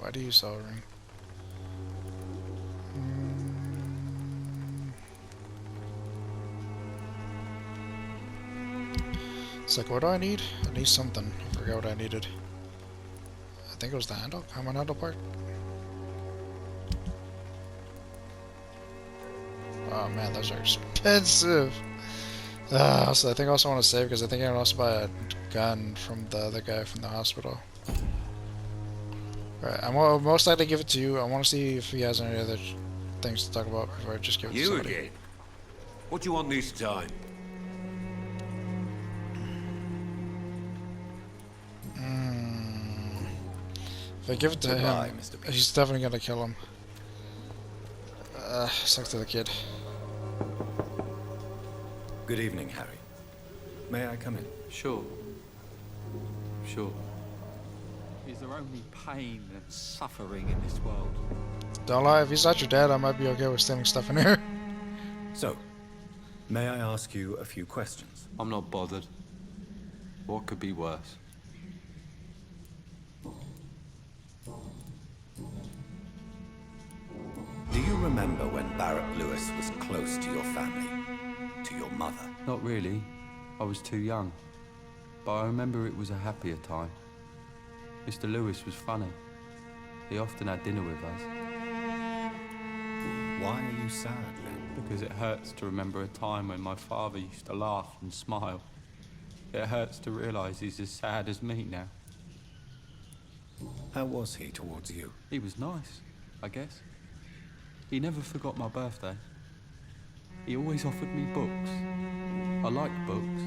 Why do you sell a ring? It's like, what do I need? I need something. I forgot what I needed. I think it was the handle. Common handle part. Oh man, those are expensive. So I think I also want to save because I think I can also buy a gun from the other guy from the hospital. Right, I'm most likely give it to you. I want to see if he has any other things to talk about before I just give it to somebody. You again? What do you want this time? If I give it to him, he's definitely gonna kill him. Sucks to the kid. Good evening, Harry. May I come in? Sure. Sure. Is there only pain and suffering in this world? Don't lie, if he's not your dad, I might be okay with stealing stuff in here. So, may I ask you a few questions? I'm not bothered. What could be worse? Do you remember when Barrett Lewis was close to your family? To your mother? Not really. I was too young. But I remember it was a happier time. Mr. Lewis was funny. He often had dinner with us. Why are you sad then? Because it hurts to remember a time when my father used to laugh and smile. It hurts to realize he's as sad as me now. How was he towards you? He was nice, I guess. He never forgot my birthday. He always offered me books. I liked books.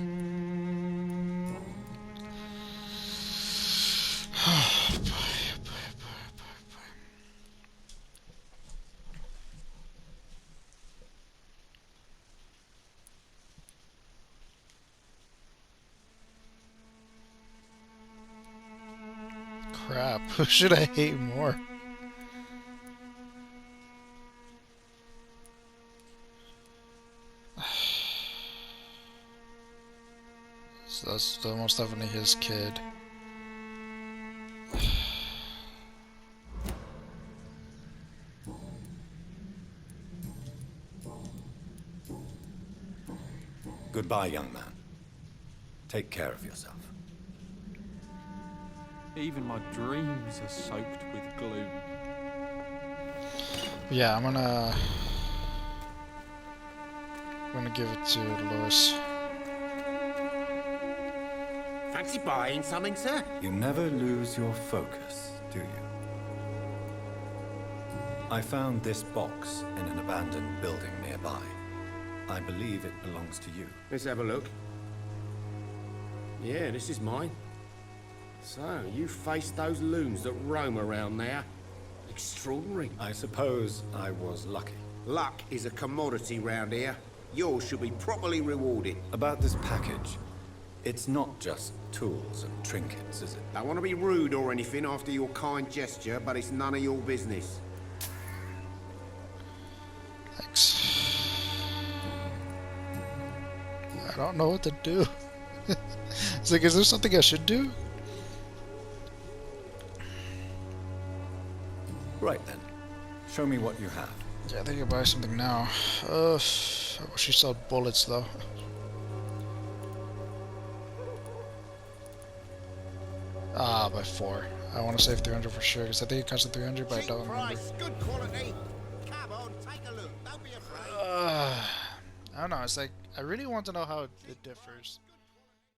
Crap, who should I hate more? So that's almost definitely his kid. Goodbye, young man. Take care of yourself. Even my dreams are soaked with gloom. Yeah, I'm gonna give it to Lewis. Fancy buying something, sir? You never lose your focus, do you? I found this box in an abandoned building nearby. I believe it belongs to you. Let's have a look. Yeah, this is mine. So, you faced those loons that roam around there. Extraordinary. I suppose I was lucky. Luck is a commodity round here. Yours should be properly rewarded. About this package, it's not just tools and trinkets, is it? Don't want to be rude or anything after your kind gesture, but it's none of your business. Thanks. I don't know what to do. It's like, is there something I should do? Right then. Show me what you have. Yeah, I think I'll buy something now. I wish you sold bullets though. By 4. I want to save 300 for sure, because I think it costs 300, but I don't remember. Good quality. Come on, take a look. Don't be afraid. I don't know, it's like, I really want to know how it differs.